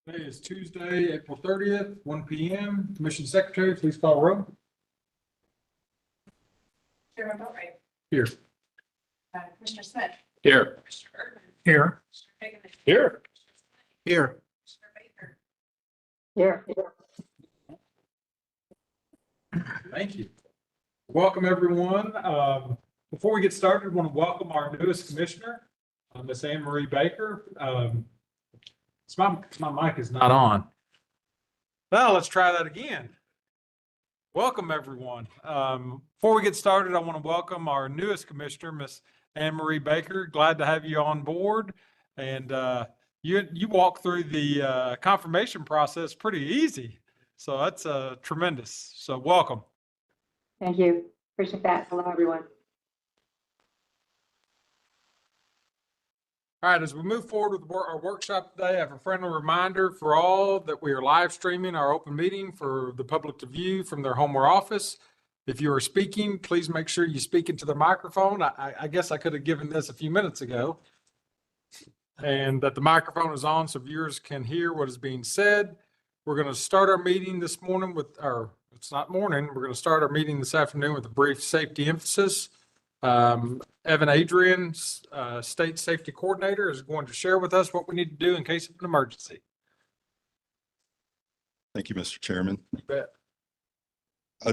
Today is Tuesday, April 30th, 1 p.m. Commission Secretary, please call roll. Chairman Boatwright. Here. Commissioner Smith. Here. Commissioner Erdman. Here. Commissioner Hagan. Here. Commissioner Here. Baker. Here. Thank you. Welcome, everyone. Before we get started, I want to welcome our newest commissioner, Miss Anne Marie Baker. My mic is not on. Well, let's try that again. Welcome, everyone. Before we get started, I want to welcome our newest commissioner, Miss Anne Marie Baker. Glad to have you on board. And you walked through the confirmation process pretty easy. So that's tremendous. So welcome. Thank you. Appreciate that. Hello, everyone. All right, as we move forward with our workshop today, I have a friendly reminder for all that we are live streaming our open meeting for the public to view from their home or office. If you are speaking, please make sure you speak into the microphone. I guess I could have given this a few minutes ago. And that the microphone is on so viewers can hear what is being said. We're going to start our meeting this morning with it's not morning. We're going to start our meeting this afternoon with a brief safety emphasis. Evan Adrian, State Safety Coordinator, is going to share with us what we need to do in case of an emergency. Thank you, Mr. Chairman. You bet.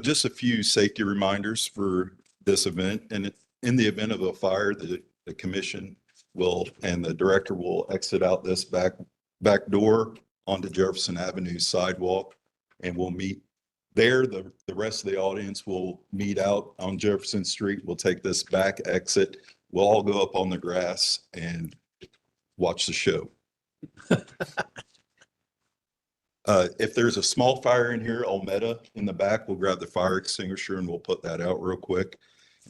Just a few safety reminders for this event. And in the event of a fire, the commission will and the director will exit out this back door onto Jefferson Avenue sidewalk, and we'll meet there. The rest of the audience will meet out on Jefferson Street. We'll take this back exit. We'll all go up on the grass and watch the show. If there's a small fire in here, Olmeda in the back, we'll grab the fire extinguisher and we'll put that out real quick.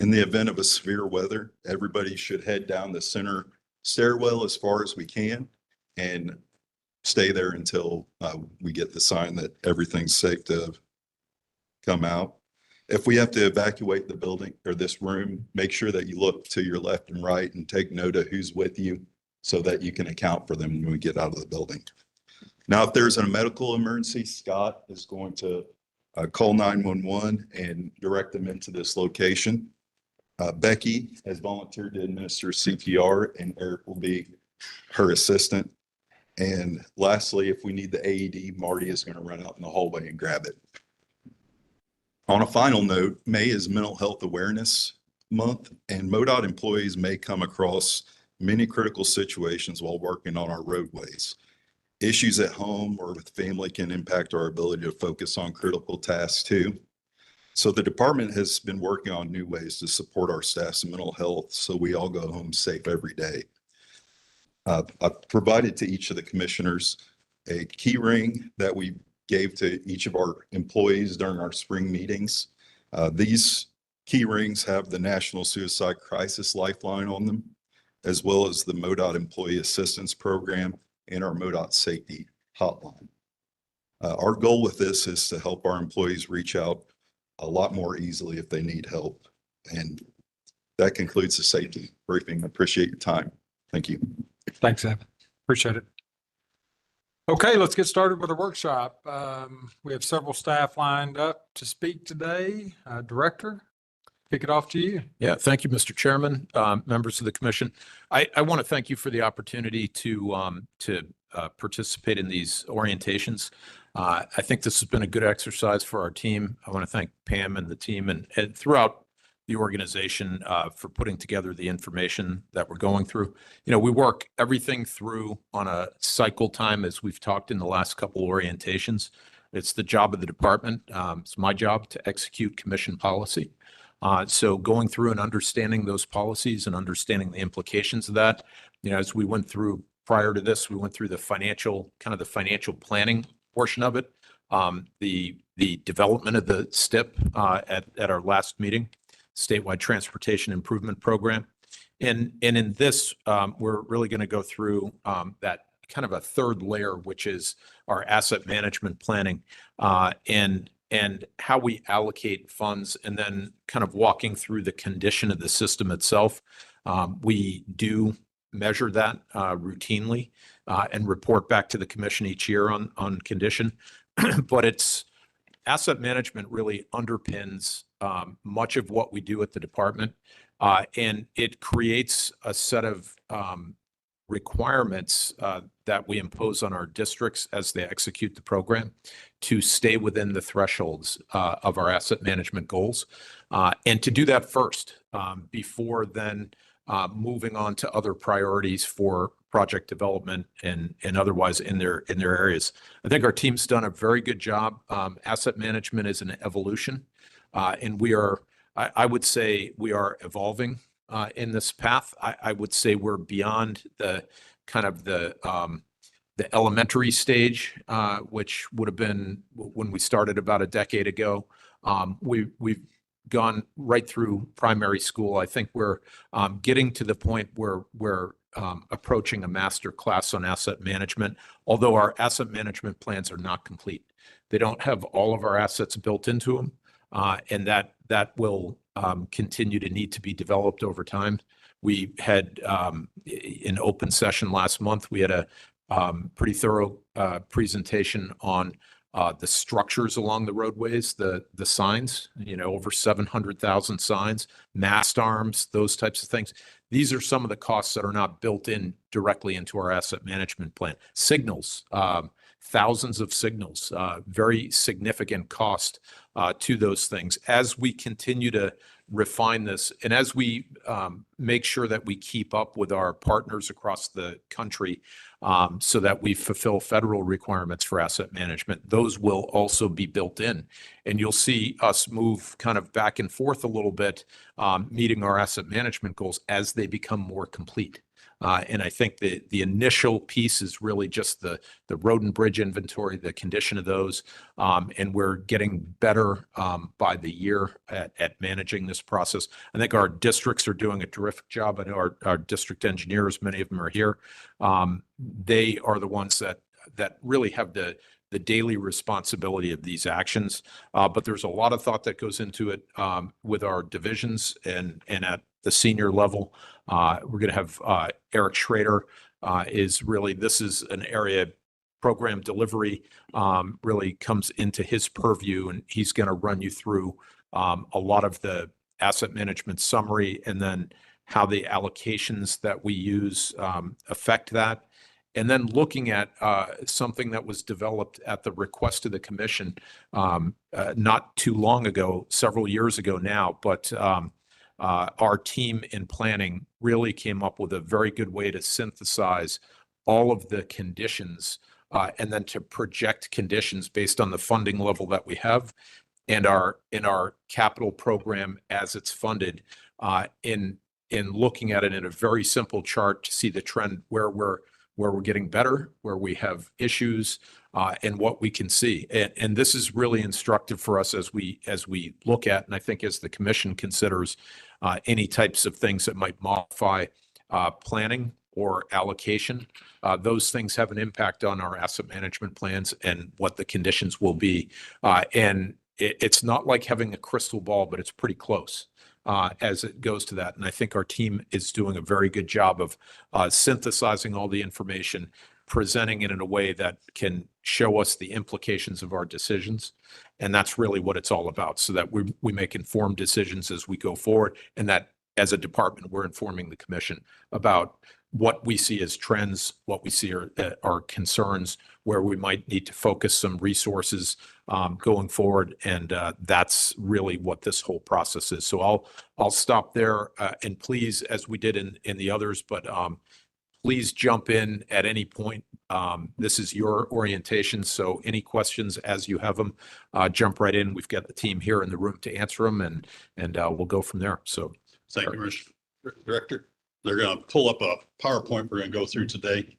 In the event of a severe weather, everybody should head down the center stairwell as far as we can and stay there until we get the sign that everything's safe to come out. If we have to evacuate the building or this room, make sure that you look to your left and right and take note of who's with you so that you can account for them when we get out of the building. Now, if there's a medical emergency, Scott is going to call 911 and direct them into this location. Becky has volunteered to administer CPR and Eric will be her assistant. And lastly, if we need the AED, Marty is going to run out in the hallway and grab it. On a final note, May is Mental Health Awareness Month, and MoDOT employees may come across many critical situations while working on our roadways. Issues at home or with family can impact our ability to focus on critical tasks too. So the department has been working on new ways to support our staff's mental health so we all go home safe every day. I've provided to each of the commissioners a key ring that we gave to each of our employees during our spring meetings. These key rings have the National Suicide Crisis Lifeline on them, as well as the MoDOT Employee Assistance Program and our MoDOT Safety Hotline. Our goal with this is to help our employees reach out a lot more easily if they need help. And that concludes the safety briefing. I appreciate your time. Thank you. Thanks, Evan. Appreciate it. Okay, let's get started with the workshop. We have several staff lined up to speak today. Director, kick it off to you. Yeah, thank you, Mr. Chairman, members of the commission. I want to thank you for the opportunity to participate in these orientations. I think this has been a good exercise for our team. I want to thank Pam and the team and throughout the organization for putting together the information that we're going through. You know, we work everything through on a cycle time, as we've talked in the last couple orientations. It's the job of the department. It's my job to execute commission policy. So going through and understanding those policies and understanding the implications of that, you know, as we went through prior to this, we went through the financial planning portion of it, the development of the STIP at our last meeting, Statewide Transportation Improvement Program. And in this, we're really going to go through that kind of a third layer, which is our asset management planning and how we allocate funds, and then kind of walking through the condition of the system itself. We do measure that routinely and report back to the commission each year on condition. But it's asset management really underpins much of what we do at the department. And it creates a set of requirements that we impose on our districts as they execute the program to stay within the thresholds of our asset management goals. And to do that first before then moving on to other priorities for project development and otherwise in their areas. I think our team's done a very good job. Asset management is an evolution, and I would say we are evolving in this path. I would say we're beyond the kind of the elementary stage, which would have been when we started about a decade ago. We've gone right through primary school. I think we're getting to the point where we're approaching a master class on asset management, although our asset management plans are not complete. They don't have all of our assets built into them, and that will continue to need to be developed over time. We had in open session last month, we had a pretty thorough presentation on the structures along the roadways, the signs, over 700,000 signs, mast arms, those types of things. These are some of the costs that are not built in directly into our asset management plan. Signals, thousands of signals, very significant cost to those things. As we continue to refine this and as we make sure that we keep up with our partners across the country so that we fulfill federal requirements for asset management, those will also be built in. And you'll see us move kind of back and forth a little bit, meeting our asset management goals as they become more complete. And I think the initial piece is really just the road and bridge inventory, the condition of those. And we're getting better by the year at managing this process. I think our districts are doing a terrific job. I know our district engineers, many of them are here. They are the ones that really have the daily responsibility of these actions. But there's a lot of thought that goes into it with our divisions and at the senior level. We're going to have Eric Schrader this is an area program delivery really comes into his purview, and he's going to run you through a lot of the asset management summary and then how the allocations that we use affect that. And then looking at something that was developed at the request of the commission not too long ago, several years ago now, but our team in planning really came up with a very good way to synthesize all of the conditions and then to project conditions based on the funding level that we have and in our capital program as it's funded in looking at it in a very simple chart to see the trend where we're getting better, where we have issues, and what we can see. And this is really instructive for us as we look at, and I think as the commission considers any types of things that might modify planning or allocation. Those things have an impact on our asset management plans and what the conditions will be. And it's not like having a crystal ball, but it's pretty close as it goes to that. And I think our team is doing a very good job of synthesizing all the information, presenting it in a way that can show us the implications of our decisions. And that's really what it's all about, so that we make informed decisions as we go forward, and that as a department, we're informing the commission about what we see as trends, what we see are concerns, where we might need to focus some resources going forward. And that's really what this whole process is. So I'll stop there and please, as we did in the others, but please jump in at any point. This is your orientation, so any questions as you have them, jump right in. We've got the team here in the room to answer them, and we'll go from there. So thank you, Mr. Director. They're going to pull up a PowerPoint we're going to go through today.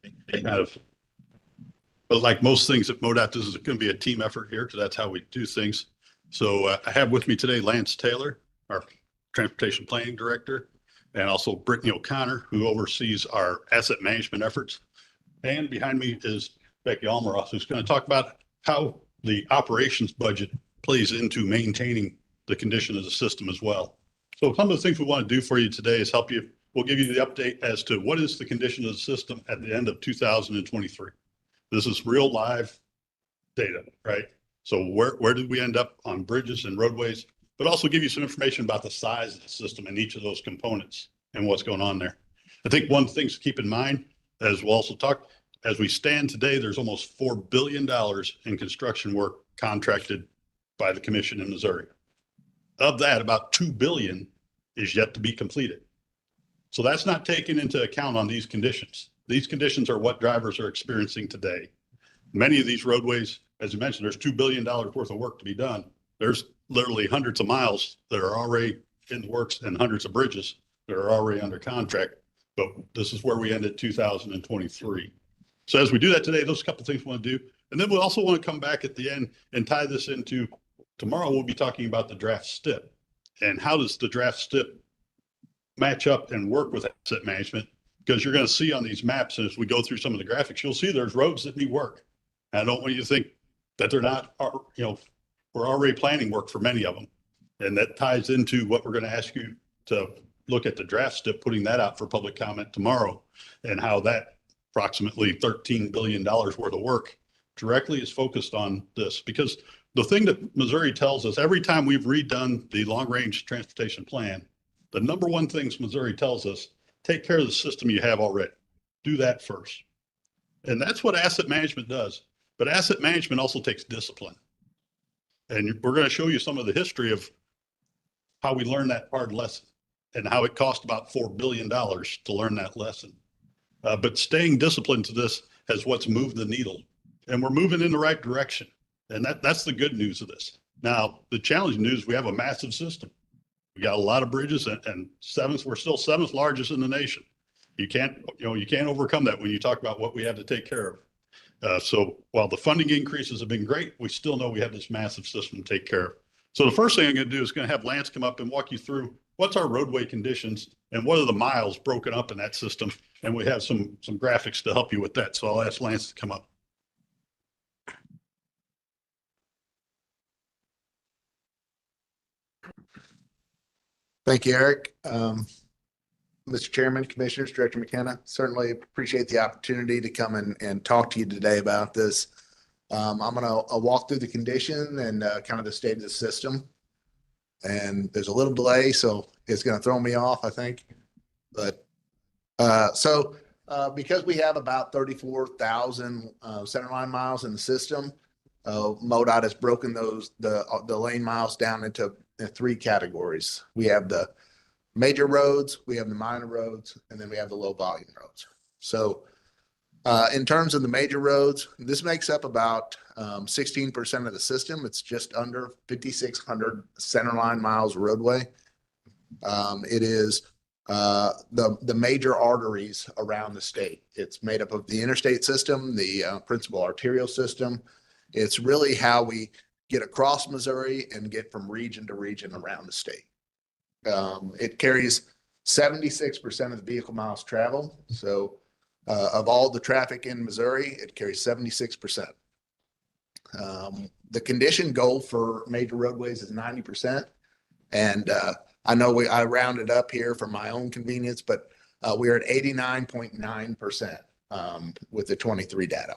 But like most things at MoDOT, this is going to be a team effort here, because that's how we do things. So I have with me today Lance Taylor, our Transportation Planning Director, and also Brittany O'Connor, who oversees our asset management efforts. And behind me is Becky Almaroth, who's going to talk about how the operations budget plays into maintaining the condition of the system as well. So some of the things we want to do for you today is help you we'll give you the update as to what is the condition of the system at the end of 2023. This is real live data, right? So where did we end up on bridges and roadways, but also give you some information about the size of the system and each of those components and what's going on there. I think one thing to keep in mind, as we'll also talk, as we stand today, there's almost $4 billion in construction work contracted by the commission in Missouri. Of that, about $2 billion is yet to be completed. So that's not taken into account on these conditions. These conditions are what drivers are experiencing today. Many of these roadways, as you mentioned, there's $2 billion worth of work to be done. There's literally hundreds of miles that are already in the works and hundreds of bridges that are already under contract. But this is where we ended 2023. So as we do that today, those couple of things we want to do. And then we also want to come back at the end and tie this into tomorrow. We'll be talking about the draft STIP and how does the draft STIP match up and work with asset management? Because you're going to see on these maps, and as we go through some of the graphics, you'll see there's roads that need work. And I don't want you to think that they're not, we're already planning work for many of them. And that ties into what we're going to ask you to look at the draft STIP, putting that out for public comment tomorrow, and how that approximately $13 billion worth of work directly is focused on this. Because the thing that Missouri tells us every time we've redone the long range transportation plan, the number one things Missouri tells us, take care of the system you have already. Do that first. And that's what asset management does. But asset management also takes discipline. And we're going to show you some of the history of how we learned that hard lesson and how it cost about $4 billion to learn that lesson. But staying disciplined to this has what's moved the needle. And we're moving in the right direction. And that's the good news of this. Now, the challenging news, we have a massive system. We got a lot of bridges and we're still seventh largest in the nation. You can't overcome that when you talk about what we have to take care of. So while the funding increases have been great, we still know we have this massive system to take care of. So the first thing I'm going to do is going to have Lance come up and walk you through what's our roadway conditions and what are the miles broken up in that system. And we have some graphics to help you with that. So I'll ask Lance to come up. Thank you, Eric. Mr. Chairman, Commissioners, Director McKenna, certainly appreciate the opportunity to come and talk to you today about this. I'm going to walk through the condition and kind of the state of the system. And there's a little delay, so it's going to throw me off, I think. But because we have about 34,000 centerline miles in the system, MoDOT has broken the lane miles down into three categories. We have the major roads, we have the minor roads, and then we have the low volume roads. So in terms of the major roads, this makes up about 16% of the system. It's just under 5,600 centerline miles roadway. It is the major arteries around the state. It's made up of the interstate system, the principal arterial system. It's really how we get across Missouri and get from region to region around the state. It carries 76% of the vehicle miles traveled. So of all the traffic in Missouri, it carries 76%. The condition goal for major roadways is 90%. And I know I rounded up here for my own convenience, but we're at 89.9% with the 23 data.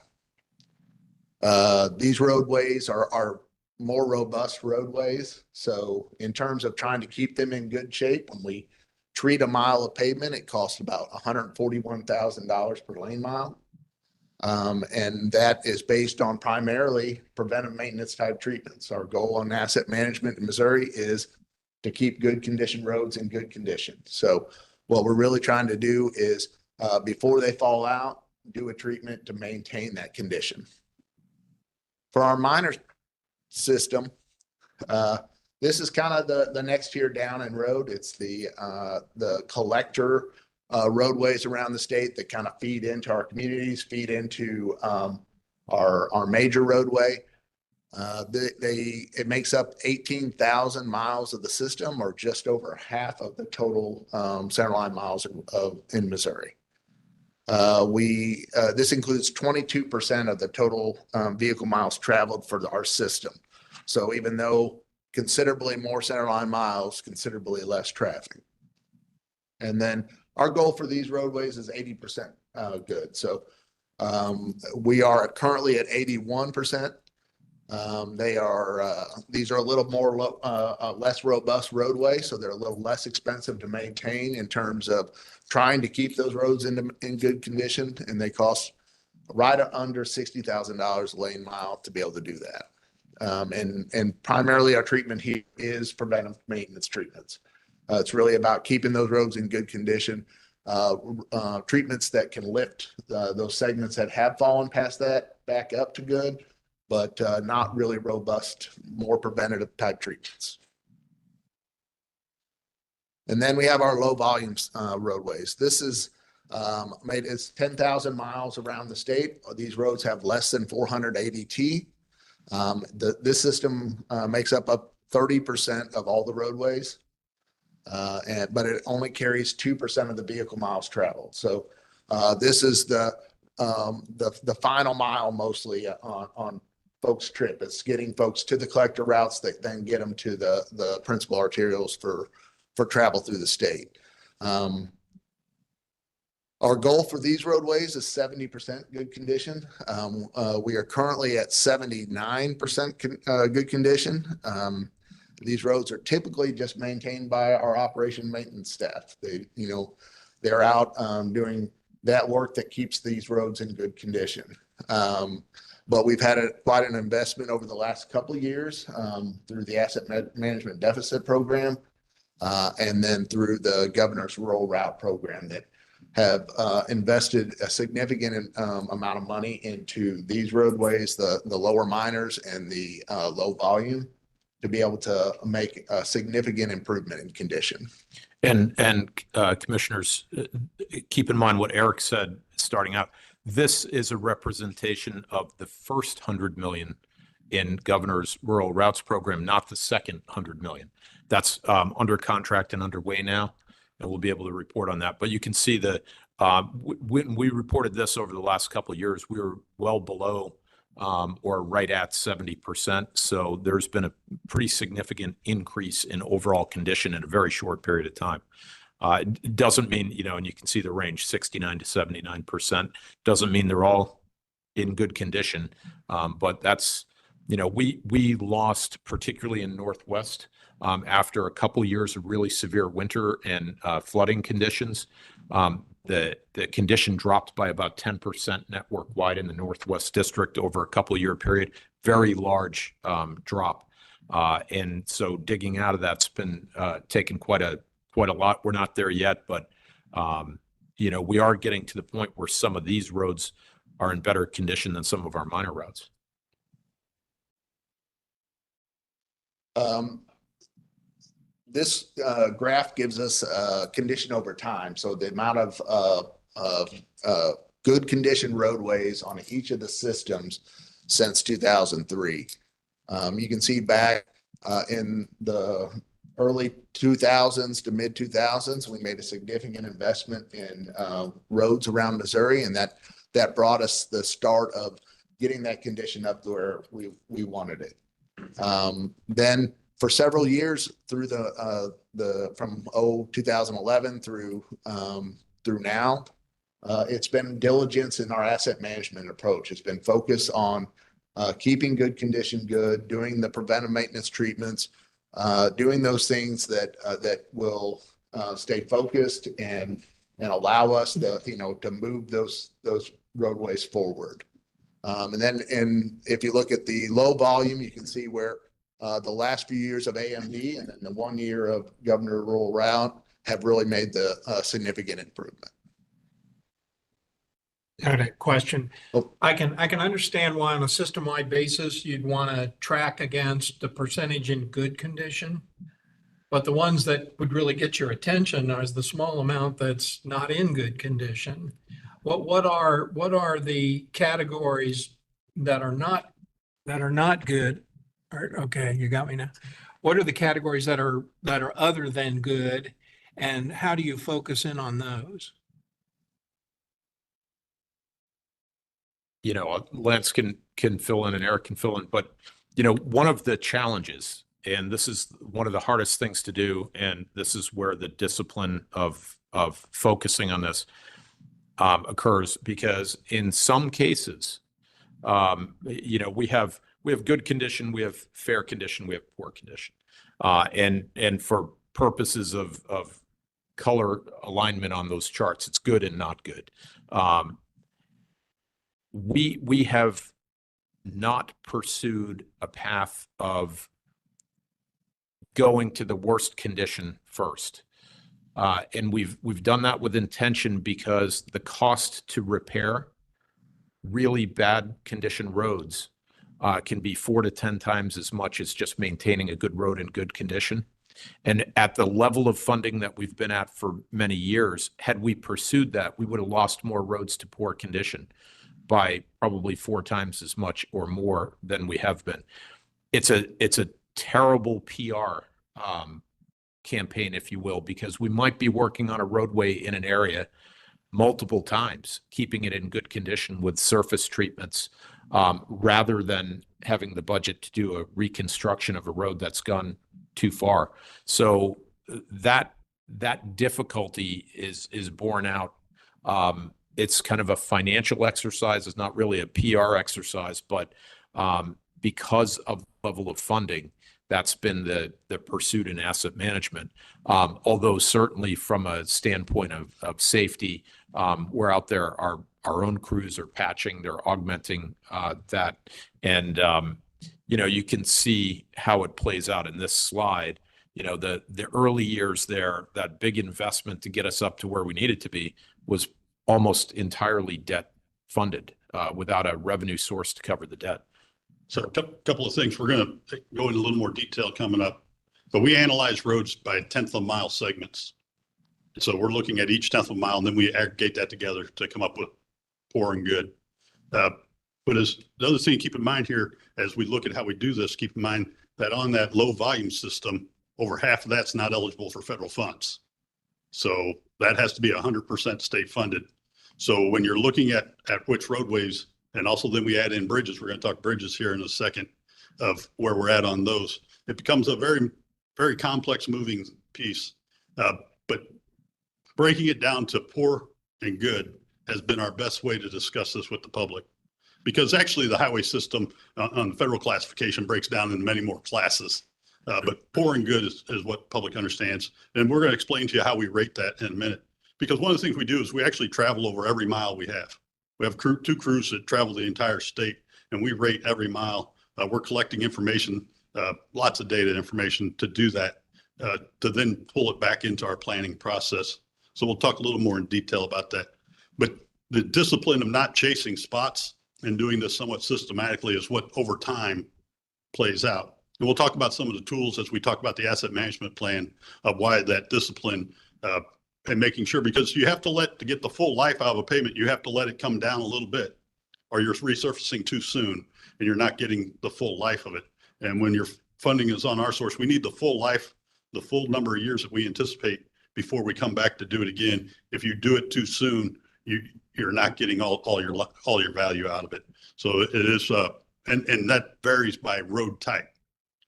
These roadways are more robust roadways. So in terms of trying to keep them in good shape, when we treat a mile of pavement, it costs about $141,000 per lane mile. And that is based on primarily preventive maintenance type treatments. Our goal on asset management in Missouri is to keep good condition roads in good condition. So what we're really trying to do is before they fall out, do a treatment to maintain that condition. For our minor system, this is kind of the next tier down in road. It's the collector roadways around the state that kind of feed into our communities, feed into our major roadway. It makes up 18,000 miles of the system, or just over half of the total centerline miles in Missouri. This includes 22% of the total vehicle miles traveled for our system. So even though considerably more centerline miles, considerably less traffic. And then our goal for these roadways is 80% good. So we are currently at 81%. These are a little more less robust roadway, so they're a little less expensive to maintain in terms of trying to keep those roads in good condition, and they cost right under $60,000 a lane mile to be able to do that. And primarily our treatment here is preventive maintenance treatments. It's really about keeping those roads in good condition. Treatments that can lift those segments that have fallen past that back up to good, but not really robust, more preventative type treatments. And then we have our low volumes roadways. This is it's 10,000 miles around the state. These roads have less than 400 ADT. This system makes up 30% of all the roadways, but it only carries 2% of the vehicle miles traveled. So this is the final mile mostly on folks' trip. It's getting folks to the collector routes that then get them to the principal arterials for travel through the state. Our goal for these roadways is 70% good condition. We are currently at 79% good condition. These roads are typically just maintained by our operation maintenance staff. They're out doing that work that keeps these roads in good condition. But we've had quite an investment over the last couple of years through the asset management deficit program and then through the governor's rural route program that have invested a significant amount of money into these roadways, the lower minors and the low volume, to be able to make a significant improvement in condition. And commissioners, keep in mind what Eric said starting out. This is a representation of the first 100 million in governor's rural routes program, not the second 100 million. That's under contract and underway now, and we'll be able to report on that. But you can see that when we reported this over the last couple of years, we were well below or right at 70%. So there's been a pretty significant increase in overall condition in a very short period of time. It doesn't mean, and you can see the range 69 to 79%. Doesn't mean they're all in good condition. But that's, we lost, particularly in Northwest, after a couple of years of really severe winter and flooding conditions. The condition dropped by about 10% network wide in the Northwest District over a couple of year period. Very large drop. And so digging out of that's been taken quite a lot. We're not there yet, but we are getting to the point where some of these roads are in better condition than some of our minor routes. This graph gives us condition over time. So the amount of good condition roadways on each of the systems since 2003. You can see back in the early 2000s to mid 2000s, we made a significant investment in roads around Missouri, and that brought us the start of getting that condition up to where we wanted it. Then for several years through from 2011 through now, it's been diligence in our asset management approach. It's been focused on keeping good condition good, doing the preventive maintenance treatments, doing those things that will stay focused and allow us to move those roadways forward. And if you look at the low volume, you can see where the last few years of AMD and then the 1 year of Governor Rural Route have really made the significant improvement. I had a question. Oh. I can understand why on a system-wide basis you'd want to track against the percentage in good condition, but the ones that would really get your attention is the small amount that's not in good condition. What are the categories that are not good? Okay, you got me now. What are the categories that are other than good, and how do you focus in on those? Lance can fill in and Eric can fill in, but one of the challenges, and this is one of the hardest things to do, and this is where the discipline of of focusing on this occurs, because in some cases, we have good condition, we have fair condition, we have poor condition. And for purposes of color alignment on those charts, it's good and not good. We have not pursued a path of going to the worst condition first. And we've done that with intention, because the cost to repair really bad condition roads can be 4 to 10 times as much as just maintaining a good road in good condition. And at the level of funding that we've been at for many years, had we pursued that, we would have lost more roads to poor condition by probably 4 times as much or more than we have been. It's a terrible PR campaign, if you will, because we might be working on a roadway in an area multiple times, keeping it in good condition with surface treatments, rather than having the budget to do a reconstruction of a road that's gone too far. So that difficulty is borne out. It's kind of a financial exercise. It's not really a PR exercise, but because of the level of funding, that's been the pursuit in asset management. Although certainly from a standpoint of safety, we're out there, our own crews are patching, they're augmenting that. And, you can see how it plays out in this slide. The early years there, that big investment to get us up to where we needed to be was almost entirely debt funded, without a revenue source to cover the debt. So a couple of things. We're going to go into a little more detail coming up, but we analyze roads by 1/10 of a mile segments. So we're looking at each 1/10 of a mile, and then we aggregate that together to come up with poor and good. But as the other thing to keep in mind here, as we look at how we do this, keep in mind that on that low volume system, over half of that's not eligible for federal funds. So that has to be 100% state funded. So when you're looking at which roadways, and also then we add in bridges, we're going to talk bridges here in a second of where we're at on those. It becomes a very, very complex moving piece. But breaking it down to poor and good has been our best way to discuss this with the public. Because actually the highway system on federal classification breaks down into many more classes. But poor and good is what public understands. And we're going to explain to you how we rate that in a minute. Because one of the things we do is we actually travel over every mile we have. We have 2 crews that travel the entire state, and we rate every mile. We're collecting information, lots of data information to do that, to then pull it back into our planning process. So we'll talk a little more in detail about that. But the discipline of not chasing spots and doing this somewhat systematically is what over time plays out. And we'll talk about some of the tools as we talk about the asset management plan of why that discipline, and making sure, because you have to to get the full life out of a payment, you have to let it come down a little bit, or you're resurfacing too soon and you're not getting the full life of it. And when your funding is on our source, we need the full life, the full number of years that we anticipate before we come back to do it again. If you do it too soon, you're not getting all your value out of it. So it is, and that varies by road type,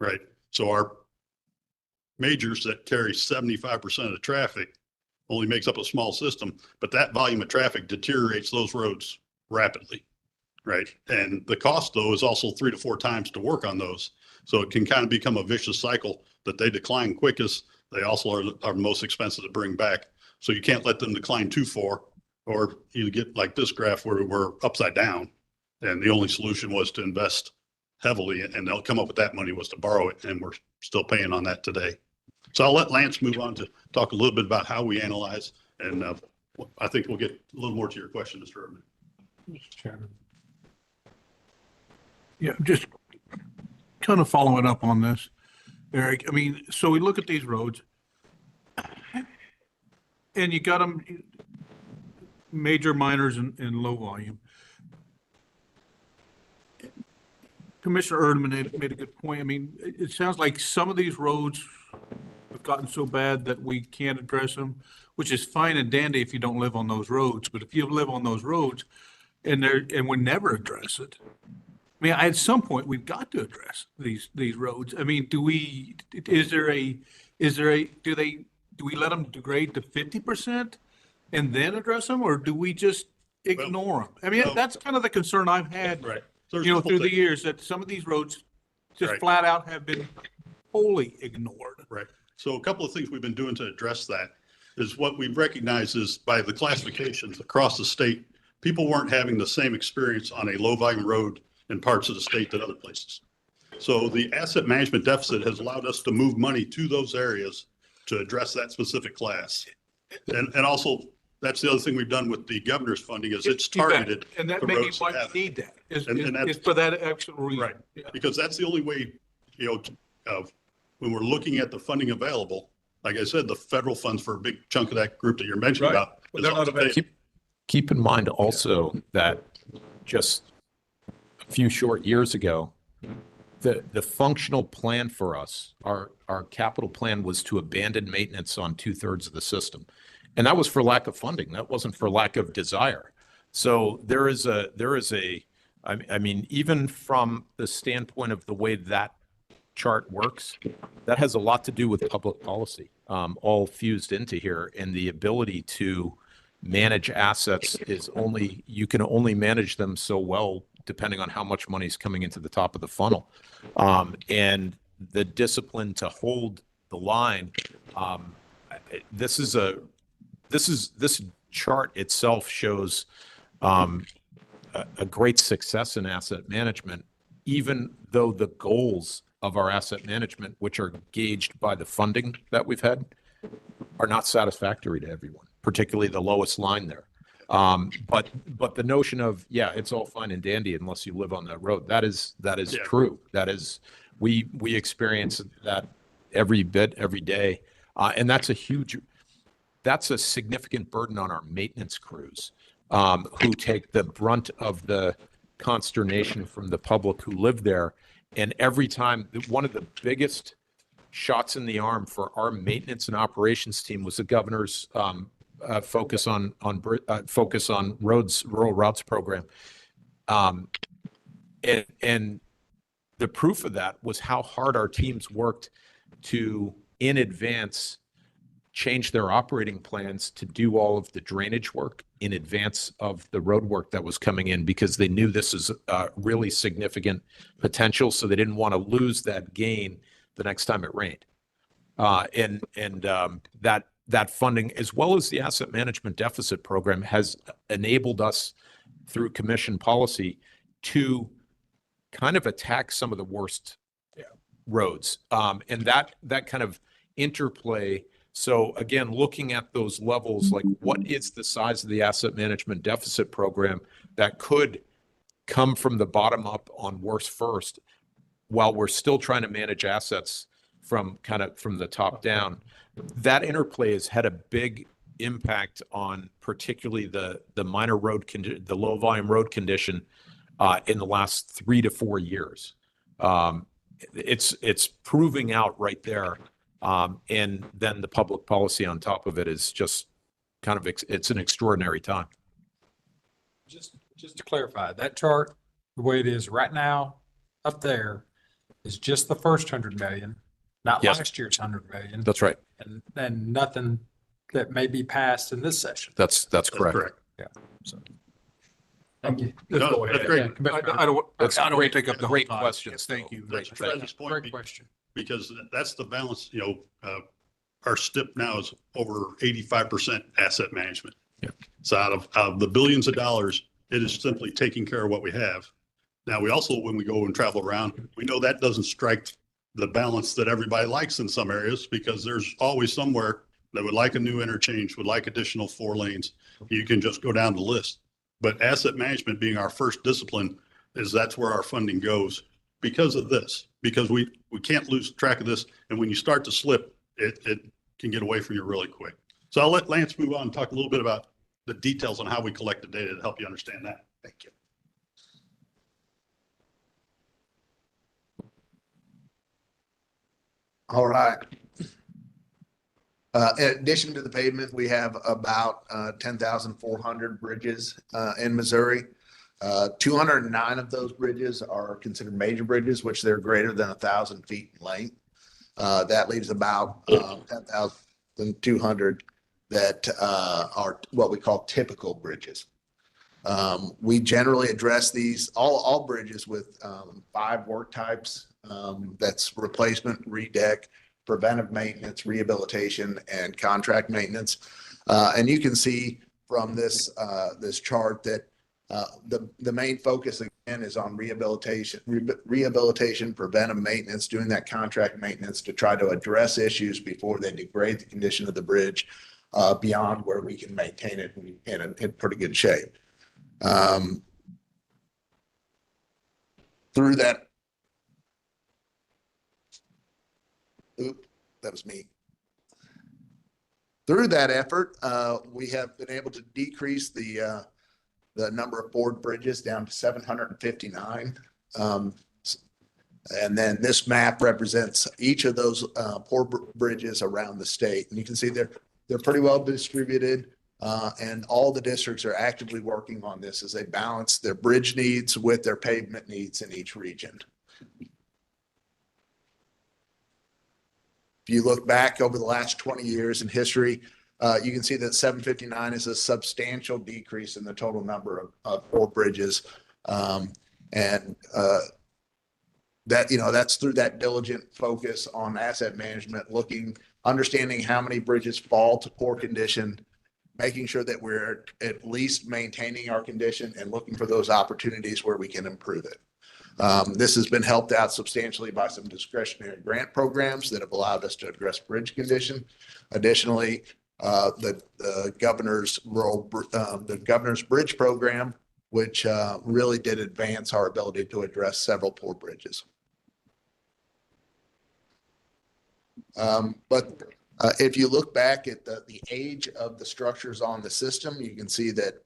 right? So our majors that carry 75% of the traffic only makes up a small system, but that volume of traffic deteriorates those roads rapidly, right? And the cost though is also 3 to 4 times to work on those. So it can kind of become a vicious cycle that they decline quickest. They also are most expensive to bring back. So you can't let them decline too far, or you get like this graph where we're upside down. And the only solution was to invest heavily, and they'll come up with that money was to borrow it. And we're still paying on that today. So I'll let Lance move on to talk a little bit about how we analyze, and I think we'll get a little more to your question, Mr. Urban. Mr. Chairman. Yeah, just kind of following up on this, Eric. I mean, so we look at these roads and you got them major, minors, and low volume. Commissioner Erdman made a good point. I mean, it sounds like some of these roads have gotten so bad that we can't address them, which is fine and dandy if you don't live on those roads. But if you live on those roads and we never address it, I mean, at some point we've got to address these roads. I mean, do they do we let them degrade to 50% and then address them, or do we just ignore them? I mean, well- that's kind of the concern I've had, Right. So there's you a know, couple through the things. years, that some of these roads just Right. flat out have been wholly ignored. Right. So a couple of things we've been doing to address that is what we've recognized is by the classifications across the state, people weren't having the same experience on a low volume road in parts of the state that other places. So the asset management deficit has allowed us to move money to those areas to address that specific class. And also, that's the other thing we've done with the governor's funding is it's You bet. targeted. And that to may be roads why that have we it. need that, is And that's- for that actual reason. Right. Yeah. Because that's the only way, you know, when we're looking at the funding available, like I said, the federal funds for a big chunk of that group that you're mentioning Right. about. Well, is they're not off the table. Keep in mind also that just a few short years ago, the functional plan for us, our capital plan was to abandon maintenance on 2/3 of the system. And that was for lack of funding. That wasn't for lack of desire. So I mean, even from the standpoint of the way that chart works, that has a lot to do with public policy, all fused into here. And the ability to manage assets you can only manage them so well depending on how much money is coming into the top of the funnel. And the discipline to hold the line. This chart itself shows a great success in asset management, even though the goals of our asset management, which are gauged by the funding that we've had, are not satisfactory to everyone, particularly the lowest line there. But the notion of, yeah, it's all fine and dandy unless you live on that road, that is Yeah. true. That is, we experience that every day. And that's a significant burden on our maintenance crews, who take the brunt of the consternation from the public who live there. And every time, one of the biggest shots in the arm for our maintenance and operations team was the governor's focus on roads, rural routes program. And the proof of that was how hard our teams worked to, in advance, change their operating plans to do all of the drainage work in advance of the road work that was coming in, because they knew this is really significant potential. So they didn't want to lose that gain the next time it rained. That funding, as well as the asset management deficit program, has enabled us through commission policy to kind of attack some of the worst roads. And that kind of interplay. So again, looking at those levels, like what is the size of the asset management deficit program that could come from the bottom up on worst first, while we're still trying to manage assets from the top down. That interplay has had a big impact on particularly the minor road the low volume road condition in the last 3 to 4 years. It's proving out right there. And then the public policy on top of it is just it's an extraordinary time. Just to clarify, that chart, the way it is right now, up there is just the first 100 million, not Yes. last year's 100 million, That's right. and nothing that may be passed in this session. That's correct. Thank you. Let's No, go that's ahead. great. I don't That's want to great- take up the whole great time. questions, Thank though. you. That's Thank you. Bradley's point, Great question. because that's the balance, you know, our STIP now is over 85% asset management. Yeah. So out of the billions of dollars, it is simply taking care of what we have. Now, we also, when we go and travel around, we know that doesn't strike the balance that everybody likes in some areas, because there's always somewhere that would like a new interchange, would like additional 4 lanes. You can just go down the list. But asset management being our first discipline, that's where our funding goes because of this, because we can't lose track of this. And when you start to slip, it can get away from you really quick. So I'll let Lance move on and talk a little bit about the details on how we collect the data to help you understand that. Thank you. All right. In addition to the pavement, we have about 10,400 bridges in Missouri. 209 of those bridges are considered major bridges, which they're greater than 1,000 feet in length. That leaves about than 200 that are what we call typical bridges. We generally address these, all bridges with 5 work types. That's replacement, redeck, preventive maintenance, rehabilitation, and contract maintenance. And you can see from this chart that the main focus again is on rehabilitation, preventive maintenance, doing that contract maintenance to try to address issues before they degrade the condition of the bridge beyond where we can maintain it in pretty good shape. Through that, that was me. Through that effort, we have been able to decrease the number of board bridges down to 759. And then this map represents each of those poor bridges around the state. And you can see they're pretty well distributed. And all the districts are actively working on this as they balance their bridge needs with their pavement needs in each region. If you look back over the last 20 years in history, you can see that 759 is a substantial decrease in the total number of poor bridges. And that, that's through that diligent focus on asset management, understanding how many bridges fall to poor condition, making sure that we're at least maintaining our condition and looking for those opportunities where we can improve it. This has been helped out substantially by some discretionary grant programs that have allowed us to address bridge condition. Additionally, the governor's bridge program, which really did advance our ability to address several poor bridges. But if you look back at the age of the structures on the system, you can see that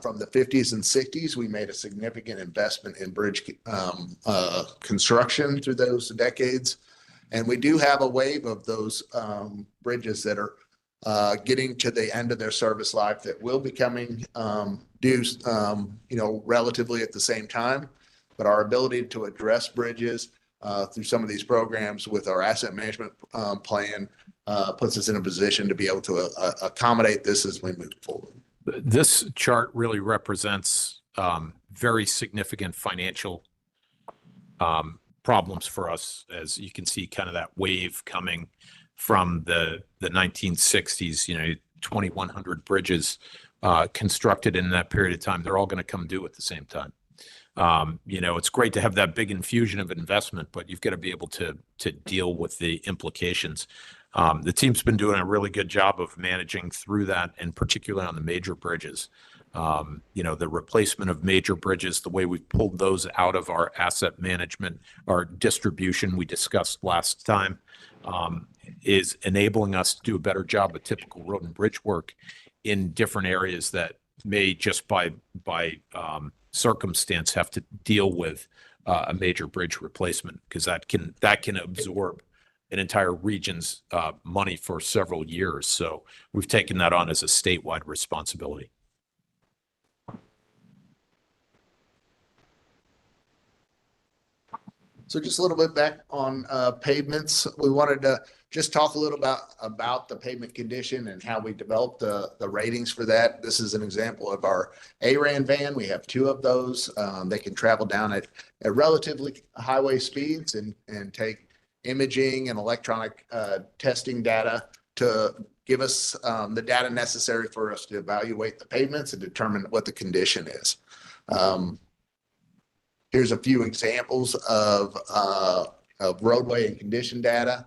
from the 50s and 60s, we made a significant investment in bridge construction through those decades. And we do have a wave of those bridges that are getting to the end of their service life that will be coming due, relatively at the same time. But our ability to address bridges through some of these programs with our asset management plan puts us in a position to be able to accommodate this as we move forward. This chart really represents very significant financial problems for us. As you can see, kind of that wave coming from the 1960s, 2,100 bridges constructed in that period of time. They're all going to come due at the same time. It's great to have that big infusion of investment, but you've got to be able to deal with the implications. The team's been doing a really good job of managing through that, and particularly on the major bridges. The replacement of major bridges, the way we've pulled those out of our asset management, our distribution we discussed last time, is enabling us to do a better job of typical road and bridge work in different areas that may just by circumstance have to deal with a major bridge replacement, because that can absorb an entire region's money for several years. So we've taken that on as a statewide responsibility. So just a little bit back on pavements. We wanted to just talk a little about the pavement condition and how we developed the ratings for that. This is an example of our ARAN van. We have 2 of those. They can travel down at relatively highway speeds and take imaging and electronic testing data to give us the data necessary for us to evaluate the pavements and determine what the condition is. Here's a few examples of roadway and condition data.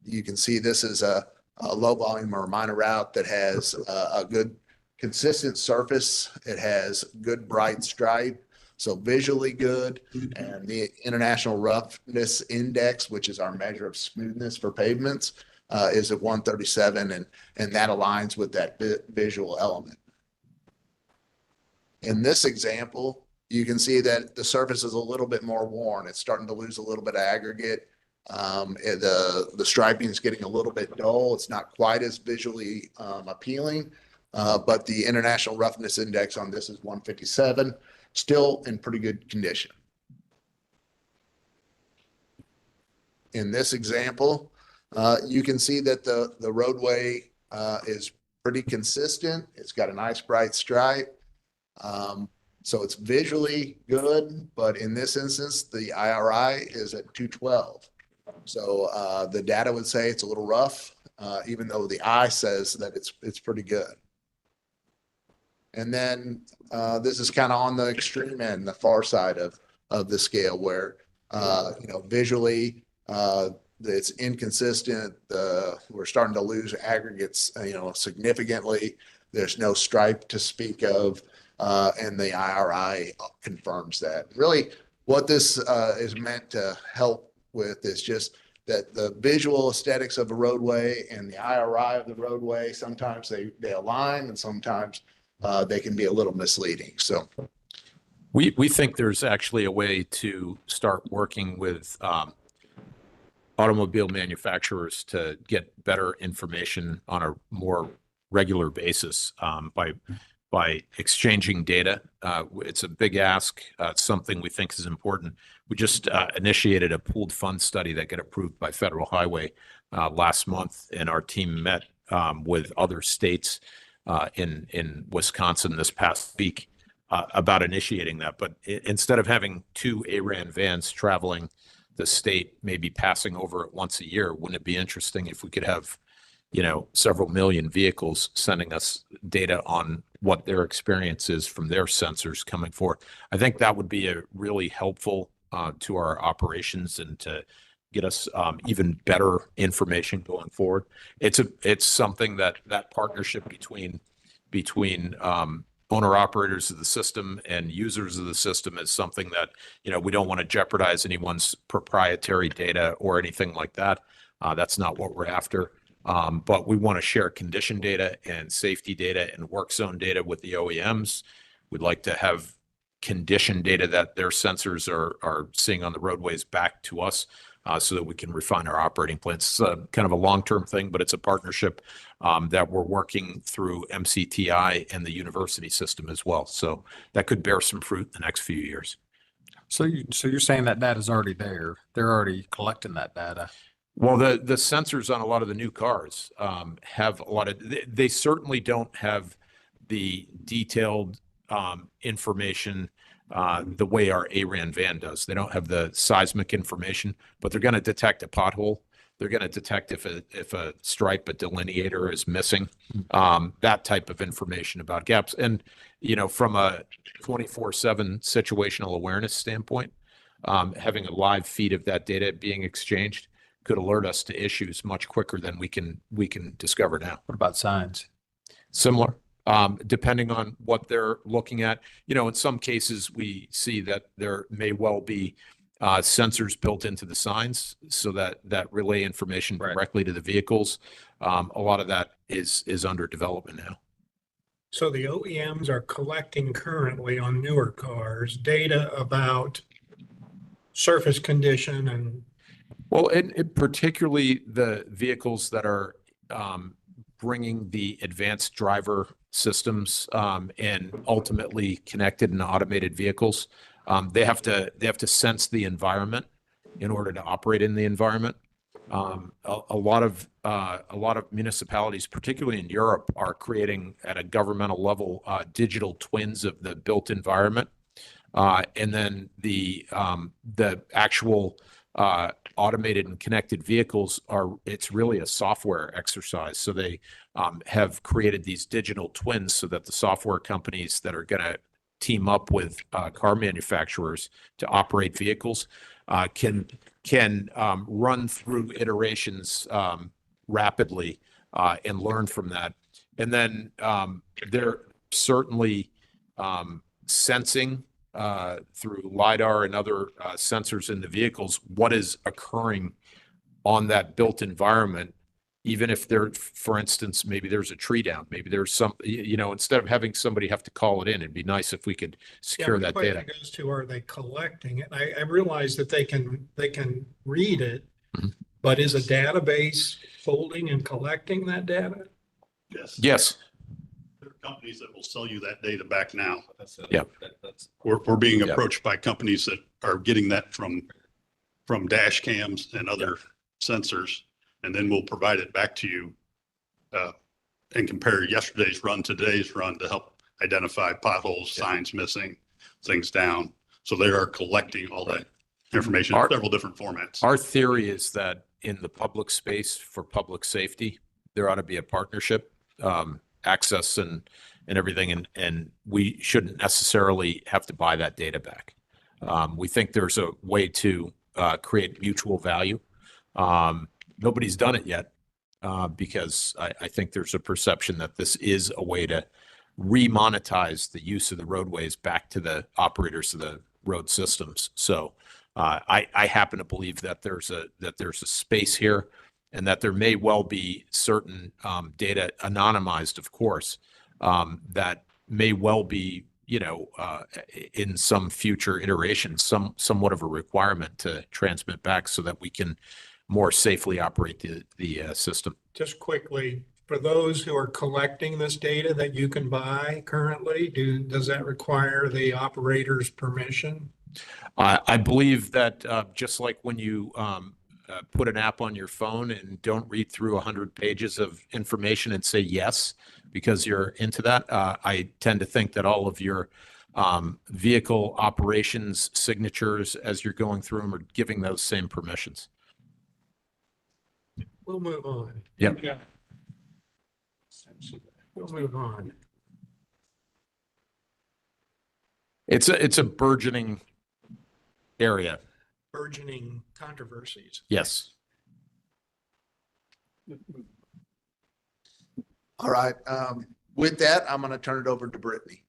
You can see this is a low volume or minor route that has a good consistent surface. It has good bright stripe, so visually good. And the International Roughness Index, which is our measure of smoothness for pavements, is at 137, and that aligns with that visual element. In this example, you can see that the surface is a little bit more worn. It's starting to lose a little bit of aggregate. The striping is getting a little bit dull. It's not quite as visually appealing, but the International Roughness Index on this is 157, still in pretty good condition. In this example, You can see that the roadway is pretty consistent. It's got a nice bright stripe. So it's visually good, but in this instance, the IRI is at 212. So the data would say it's a little rough, even though the eye says that it's pretty good. And then this is kind of on the extreme end, the far side of the scale where, visually it's inconsistent. We're starting to lose aggregates, significantly. There's no stripe to speak of. And the IRI confirms that. Really, what this is meant to help with is just that the visual aesthetics of a roadway and the IRI of the roadway, sometimes they align and sometimes they can be a little misleading. So We think there's actually a way to start working with automobile manufacturers to get better information on a more regular basis by exchanging data. It's a big ask. It's something we think is important. We just initiated a pooled fund study that got approved by Federal Highway last month, and our team met with other states in Wisconsin this past week about initiating that. But instead of having 2 ARAN vans traveling the state, maybe passing over it once a year, wouldn't it be interesting if we could have, several million vehicles sending us data on what their experience is from their sensors coming forward? I think that would be a really helpful to our operations and to get us even better information going forward. It's something that partnership between owner operators of the system and users of the system is something that, we don't want to jeopardize anyone's proprietary data or anything like that. That's not what we're after. But we want to share condition data and safety data and work zone data with the OEMs. We'd like to have condition data that their sensors are seeing on the roadways back to us so that we can refine our operating plans. It's kind of a long-term thing, but it's a partnership that we're working through MCTI and the university system as well. So that could bear some fruit in the next few years. So you're saying that data's already there. They're already collecting that data. Well, the sensors on a lot of the new cars have a lot of, they certainly don't have the detailed information the way our ARAN van does. They don't have the seismic information, but they're going to detect a pothole. They're going to detect if a stripe, a delineator is missing, that type of information about gaps. And, from a 24/7 situational awareness standpoint, having a live feed of that data being exchanged could alert us to issues much quicker than we can discover now. What about signs? Similar, depending on what they're looking at. In some cases, we see that there may well be sensors built into the signs so that relay information directly to the vehicles. A lot of that is under development now. So the OEMs are collecting currently on newer cars data about surface condition and. Well, and particularly the vehicles that are bringing the advanced driver systems and ultimately connected and automated vehicles, they have to sense the environment in order to operate in the environment. A lot of municipalities, particularly in Europe, are creating at a governmental level digital twins of the built environment, and then the actual automated and connected vehicles it's really a software exercise. So they have created these digital twins so that the software companies that are going to team up with car manufacturers to operate vehicles can run through iterations rapidly and learn from that. And then they're certainly sensing through LiDAR and other sensors in the vehicles what is occurring on that built environment, even if for instance, maybe there's a tree down, maybe there's some, instead of having somebody have to call it in, it'd be nice if we could secure that data. The question goes to, are they collecting it? I realize that they can read it, but is a database holding and collecting that data? Yes. There are companies that will sell you that data back now. Yeah. We're being approached by companies that are getting that from dash cams and other sensors and then we'll provide it back to you and compare yesterday's run to today's run to help identify potholes, signs missing, things down. So they are collecting all that information in several different formats. Our theory is that in the public space for public safety, there ought to be a partnership, access and everything, and we shouldn't necessarily have to buy that data back. We think there's a way to create mutual value. Nobody's done it yet because I think there's a perception that this is a way to remonetize the use of the roadways back to the operators of the road systems. So I happen to believe that there's a space here, and that there may well be certain data, anonymized, of course, that may well be, in some future iteration, somewhat of a requirement to transmit back so that we can more safely operate the system. Just quickly, for those who are collecting this data that you can buy currently, does that require the operator's permission? I believe that just like when you put an app on your phone and don't read through 100 pages of information and say yes because you're into that, I tend to think that all of your vehicle operations signatures as you're going through them are giving those same permissions. We'll move on. Yep. We'll move on. It's a burgeoning area. Burgeoning controversies. Yes. All right. With that, I'm going to turn it over to Brittany.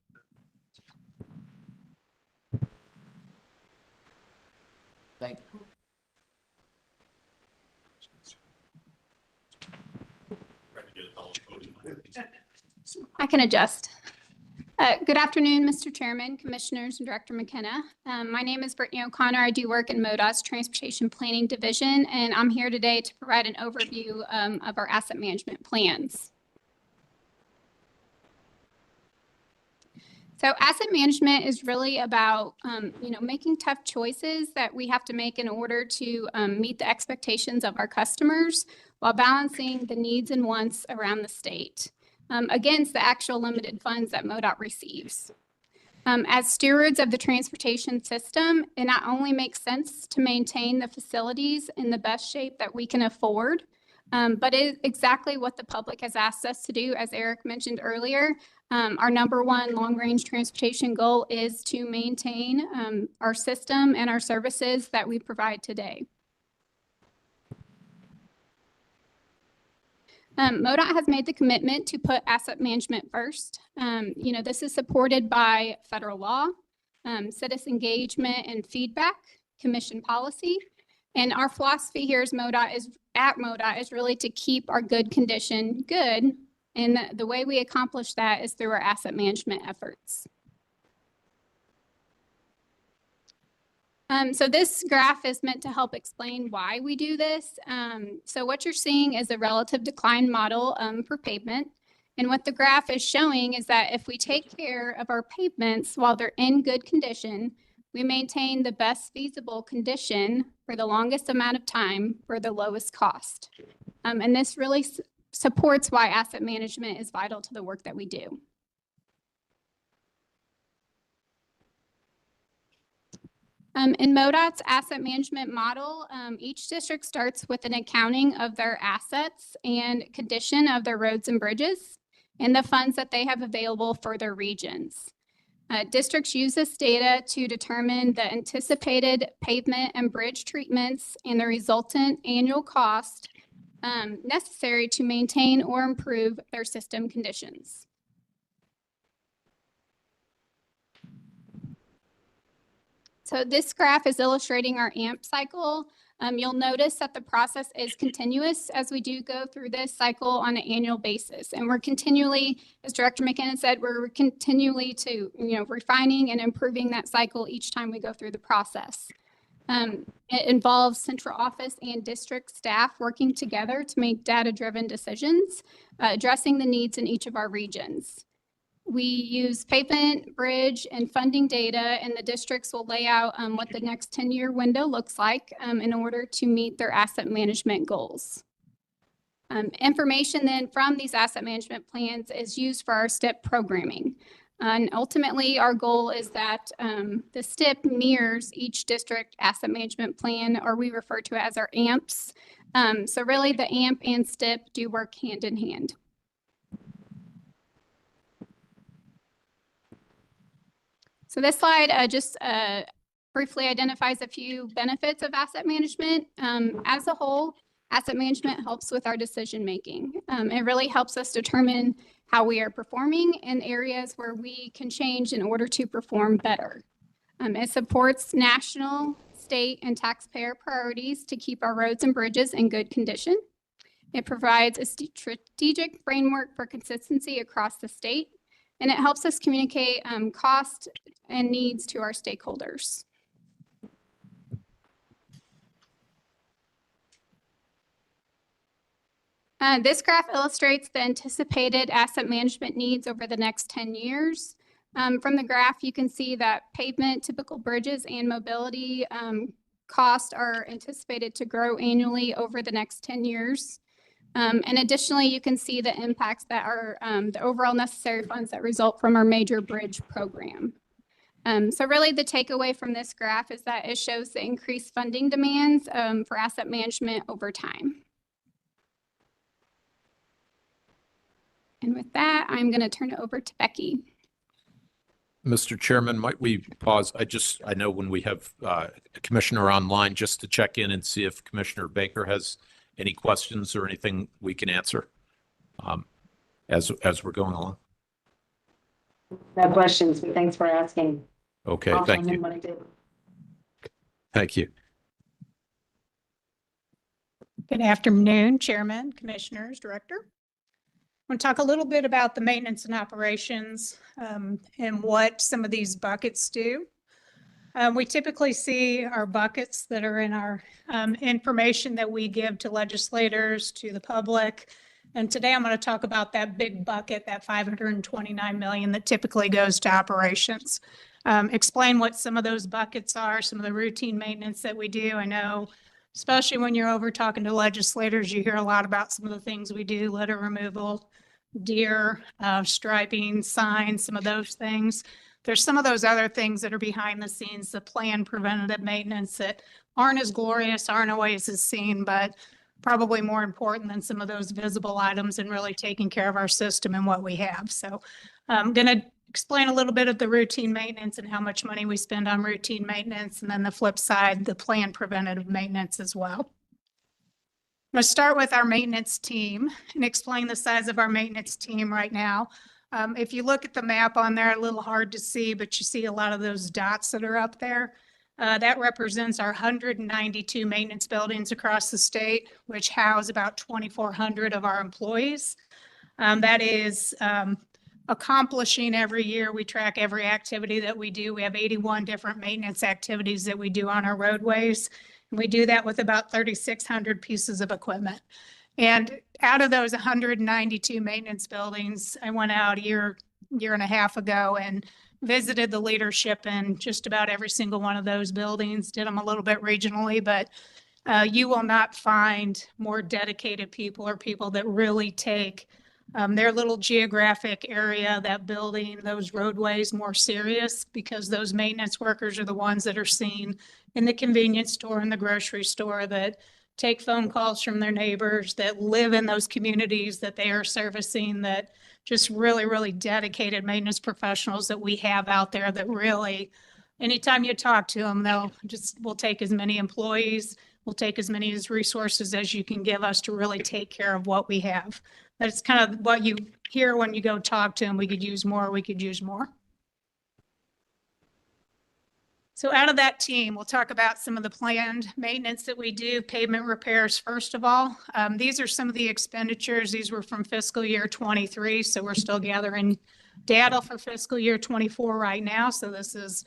Thank you. I can adjust. Good afternoon, Mr. Chairman, Commissioners, and Director McKenna. My name is Brittany O'Connor. I do work in MoDOT's Transportation Planning Division, and I'm here today to provide an overview of our asset management plans. So asset management is really about, making tough choices that we have to make in order to meet the expectations of our customers while balancing the needs and wants around the state against the actual limited funds that MoDOT receives. As stewards of the transportation system, it not only makes sense to maintain the facilities in the best shape that we can afford, but it is exactly what the public has asked us to do. As Eric mentioned earlier, our number one long-range transportation goal is to maintain our system and our services that we provide today. MoDOT has made the commitment to put asset management first. This is supported by federal law, citizen engagement and feedback, commission policy. And our philosophy here is MoDOT is really to keep our good condition good. And the way we accomplish that is through our asset management efforts. So this graph is meant to help explain why we do this. So what you're seeing is a relative decline model for pavement. And what the graph is showing is that if we take care of our pavements while they're in good condition, we maintain the best feasible condition for the longest amount of time for the lowest cost. And this really supports why asset management is vital to the work that we do. In MoDOT's asset management model, each district starts with an accounting of their assets and condition of their roads and bridges and the funds that they have available for their regions. Districts use this data to determine the anticipated pavement and bridge treatments and the resultant annual cost necessary to maintain or improve their system conditions. So this graph is illustrating our AMP cycle. You'll notice that the process is continuous as we do go through this cycle on an annual basis. And we're continually, as Director McKenna said, we're continually refining and improving that cycle each time we go through the process. It involves central office and district staff working together to make data-driven decisions, addressing the needs in each of our regions. We use pavement, bridge, and funding data, and the districts will lay out what the next 10-year window looks like in order to meet their asset management goals. Information then from these asset management plans is used for our STIP programming. And ultimately, our goal is that the STIP mirrors each district asset management plan, or we refer to it as our AMPs. So really the AMP and STIP do work hand in hand. So this slide just briefly identifies a few benefits of asset management. As a whole, asset management helps with our decision making. It really helps us determine how we are performing in areas where we can change in order to perform better. It supports national, state, and taxpayer priorities to keep our roads and bridges in good condition. It provides a strategic framework for consistency across the state, and it helps us communicate cost and needs to our stakeholders. This graph illustrates the anticipated asset management needs over the next 10 years. From the graph, you can see that pavement, typical bridges, and mobility costs are anticipated to grow annually over the next 10 years. And additionally, you can see the impacts that are the overall necessary funds that result from our major bridge program. So really the takeaway from this graph is that it shows the increased funding demands for asset management over time. And with that, I'm going to turn it over to Becky. Mr. Chairman, might we pause? I know when we have a commissioner online, just to check in and see if Commissioner Baker has any questions or anything we can answer as we're going along. No questions, but thanks for asking. Okay, I'll thank tell him you. what I did. Thank you. Good afternoon, Chairman, Commissioners, Director. I want to talk a little bit about the maintenance and operations and what some of these buckets do. We typically see our buckets that are in our information that we give to legislators, to the public. And today I'm going to talk about that big bucket, that $529 million that typically goes to operations. Explain what some of those buckets are, some of the routine maintenance that we do. I know, especially when you're over talking to legislators, you hear a lot about some of the things we do, litter removal, deer, striping, signs, some of those things. There's some of those other things that are behind the scenes, the planned preventative maintenance that aren't as glorious, aren't always as seen, but probably more important than some of those visible items and really taking care of our system and what we have. So I'm going to explain a little bit of the routine maintenance and how much money we spend on routine maintenance, and then the flip side, the planned preventative maintenance as well. I'm going to start with our maintenance team and explain the size of our maintenance team right now. If you look at the map on there, a little hard to see, but you see a lot of those dots that are up there. That represents our 192 maintenance buildings across the state, which house about 2,400 of our employees. That is accomplishing every year. We track every activity that we do. We have 81 different maintenance activities that we do on our roadways. And we do that with about 3,600 pieces of equipment. And out of those 192 maintenance buildings, I went out a year and a half ago and visited the leadership in just about every single one of those buildings, did them a little bit regionally, but you will not find more dedicated people or people that really take their little geographic area, that building, those roadways more serious, because those maintenance workers are the ones that are seen in the convenience store and the grocery store, that take phone calls from their neighbors, that live in those communities that they are servicing, that just really, really dedicated maintenance professionals that we have out there that really, anytime you talk to them, we'll take as many employees, we'll take as many resources as you can give us to really take care of what we have. That's kind of what you hear when you go talk to them. We could use more, we could use more. So out of that team, we'll talk about some of the planned maintenance that we do, pavement repairs first of all. These are some of the expenditures. These were from fiscal year 23, so we're still gathering data for fiscal year 24 right now. So this is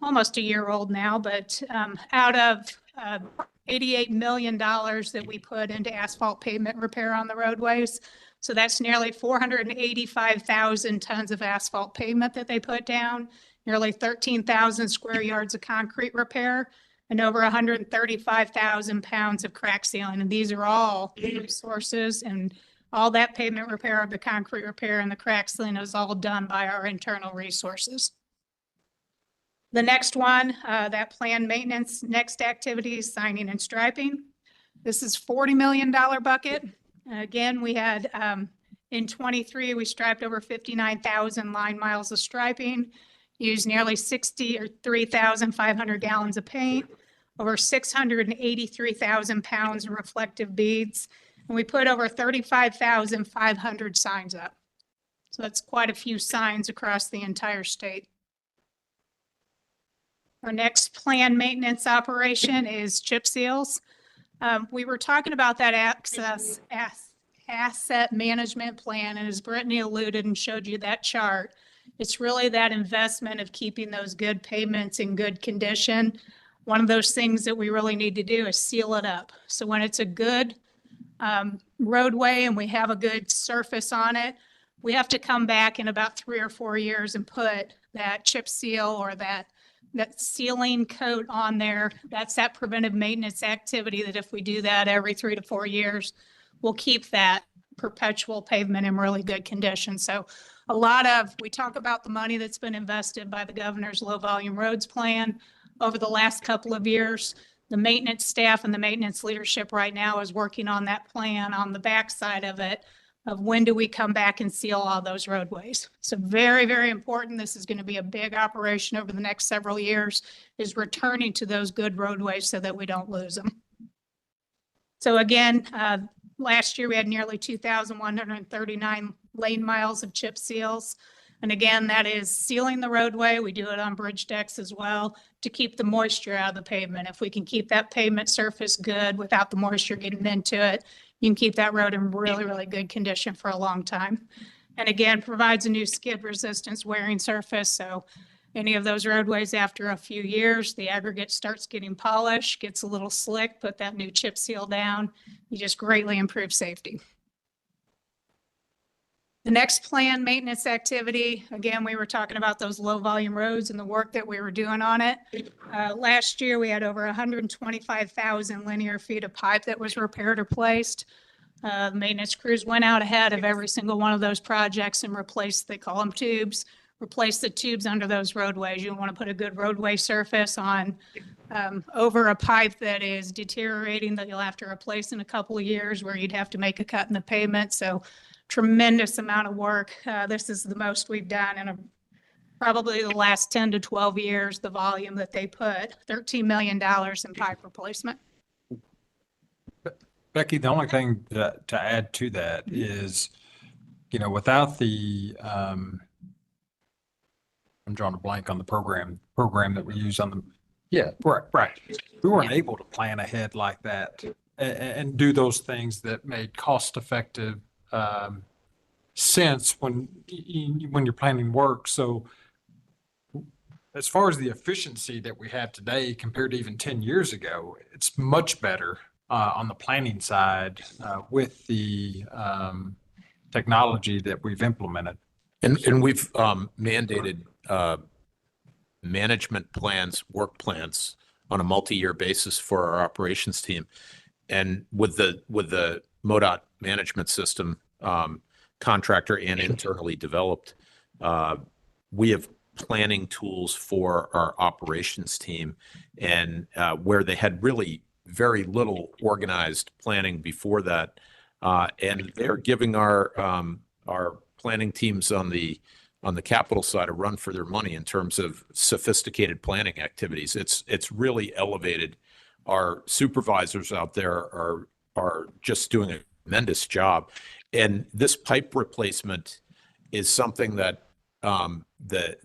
almost a year old now, but out of $88 million that we put into asphalt pavement repair on the roadways. So that's nearly 485,000 tons of asphalt pavement that they put down, nearly 13,000 square yards of concrete repair, and over 135,000 pounds of crack sealing. And these are all resources, and all that pavement repair, the concrete repair, and the crack sealing is all done by our internal resources. The next one, that planned maintenance, next activity is signing and striping. This is $40 million bucket. Again, we had, in 23, we striped over 59,000 line miles of striping, used nearly 63,500 gallons of paint, over 683,000 pounds of reflective beads, and we put over 35,500 signs up. So that's quite a few signs across the entire state. Our next planned maintenance operation is chip seals. We were talking about that asset management plan, and as Brittany alluded and showed you that chart, it's really that investment of keeping those good pavements in good condition. One of those things that we really need to do is seal it up. So when it's a good roadway and we have a good surface on it, we have to come back in about 3 or 4 years and put that chip seal or that sealing coat on there. That's that preventive maintenance activity that if we do that every 3 to 4 years, we'll keep that perpetual pavement in really good condition. So we talk about the money that's been invested by the governor's low volume roads plan over the last couple of years. The maintenance staff and the maintenance leadership right now is working on that plan on the backside of it, of when do we come back and seal all those roadways. So very, very important. This is going to be a big operation over the next several years, is returning to those good roadways so that we don't lose them. So again, last year we had nearly 2,139 lane miles of chip seals. And again, that is sealing the roadway. We do it on bridge decks as well to keep the moisture out of the pavement. If we can keep that pavement surface good without the moisture getting into it, you can keep that road in really, really good condition for a long time. And again, provides a new skid resistance wearing surface. So any of those roadways after a few years, the aggregate starts getting polished, gets a little slick, put that new chip seal down. You just greatly improve safety. The next planned maintenance activity, again, we were talking about those low volume roads and the work that we were doing on it. Last year, we had over 125,000 linear feet of pipe that was repaired or placed. Maintenance crews went out ahead of every single one of those projects and replaced, they call them tubes, replace the tubes under those roadways. You want to put a good roadway surface on over a pipe that is deteriorating that you'll have to replace in a couple of years, where you'd have to make a cut in the pavement. So tremendous amount of work. This is the most we've done in probably the last 10 to 12 years, the volume that they put, $13 million in pipe replacement. Becky, the only thing to add to that is, without the, I'm drawing a blank on the program that we use on the, yeah, right. We weren't able to plan ahead like that and do those things that made cost-effective sense when you're planning work. So as far as the efficiency that we have today compared to even 10 years ago, it's much better on the planning side with the technology that we've implemented. And we've mandated management plans, work plans on a multi-year basis for our operations team. And with the MoDOT management system, contractor and internally developed, we have planning tools for our operations team, and where they had really very little organized planning before that, and they're giving our planning teams on the capital side a run for their money in terms of sophisticated planning activities. It's really elevated. Our supervisors out there are just doing a tremendous job. And this pipe replacement is something that the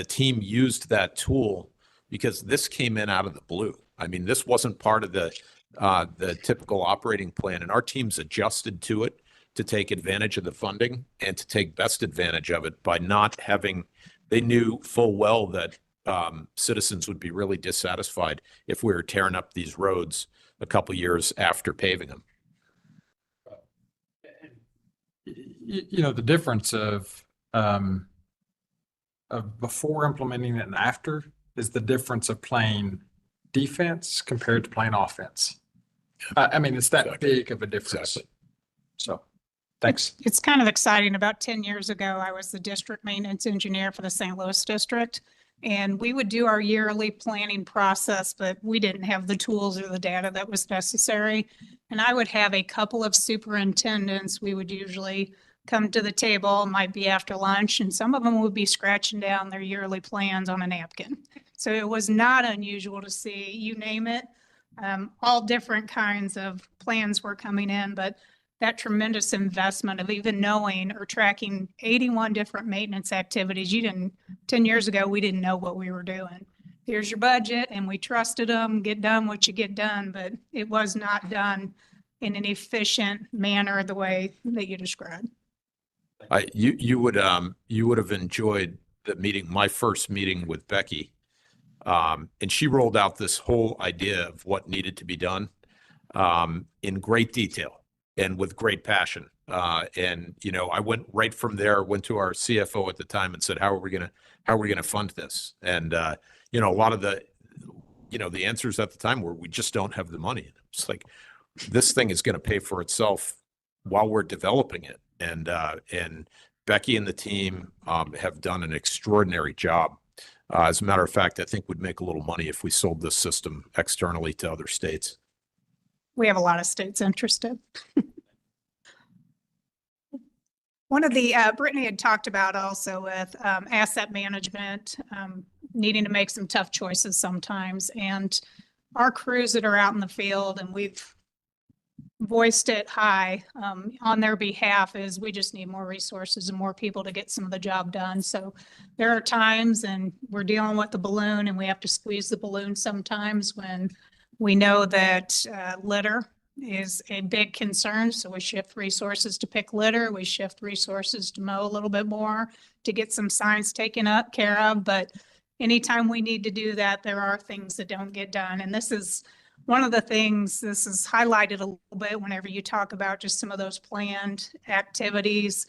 team used that tool because this came in out of the blue. I mean, this wasn't part of the typical operating plan, and our teams adjusted to it to take advantage of the funding and to take best advantage of it by not having. They knew full well that citizens would be really dissatisfied if we were tearing up these roads a couple years after paving them. The difference of before implementing it and after is the difference of playing defense compared to playing offense. I mean, it's that Exactly. big of a difference. Exactly. So, thanks. It's kind of exciting. About 10 years ago, I was the district maintenance engineer for the St. Louis district. And we would do our yearly planning process, but we didn't have the tools or the data that was necessary. And I would have a couple of superintendents. We would usually come to the table, might be after lunch, and some of them would be scratching down their yearly plans on a napkin. So it was not unusual to see, you name it, all different kinds of plans were coming in, but that tremendous investment of even knowing or tracking 81 different maintenance activities. 10 years ago, we didn't know what we were doing. Here's your budget, and we trusted them, get done what you get done, but it was not done in an efficient manner the way that you described. You would have enjoyed the meeting, my first meeting with Becky. And she rolled out this whole idea of what needed to be done in great detail and with great passion. And, you know, I went right from there, went to our CFO at the time and said, how are we going to fund this? And, you know, a lot of the answers at the time were, we just don't have the money. It's like, this thing is going to pay for itself while we're developing it. And Becky and the team have done an extraordinary job. As a matter of fact, I think we'd make a little money if we sold this system externally to other states. We have a lot of states interested. One of the, Brittany had talked about also with asset management, needing to make some tough choices sometimes. And our crews that are out in the field, and we've voiced it high on their behalf, is we just need more resources and more people to get some of the job done. So there are times, and we're dealing with the balloon, and we have to squeeze the balloon sometimes when we know that litter is a big concern. So we shift resources to pick litter. We shift resources to mow a little bit more to get some signs taken up care of. But anytime we need to do that, there are things that don't get done. And this is one of the things, this is highlighted a little bit whenever you talk about just some of those planned activities.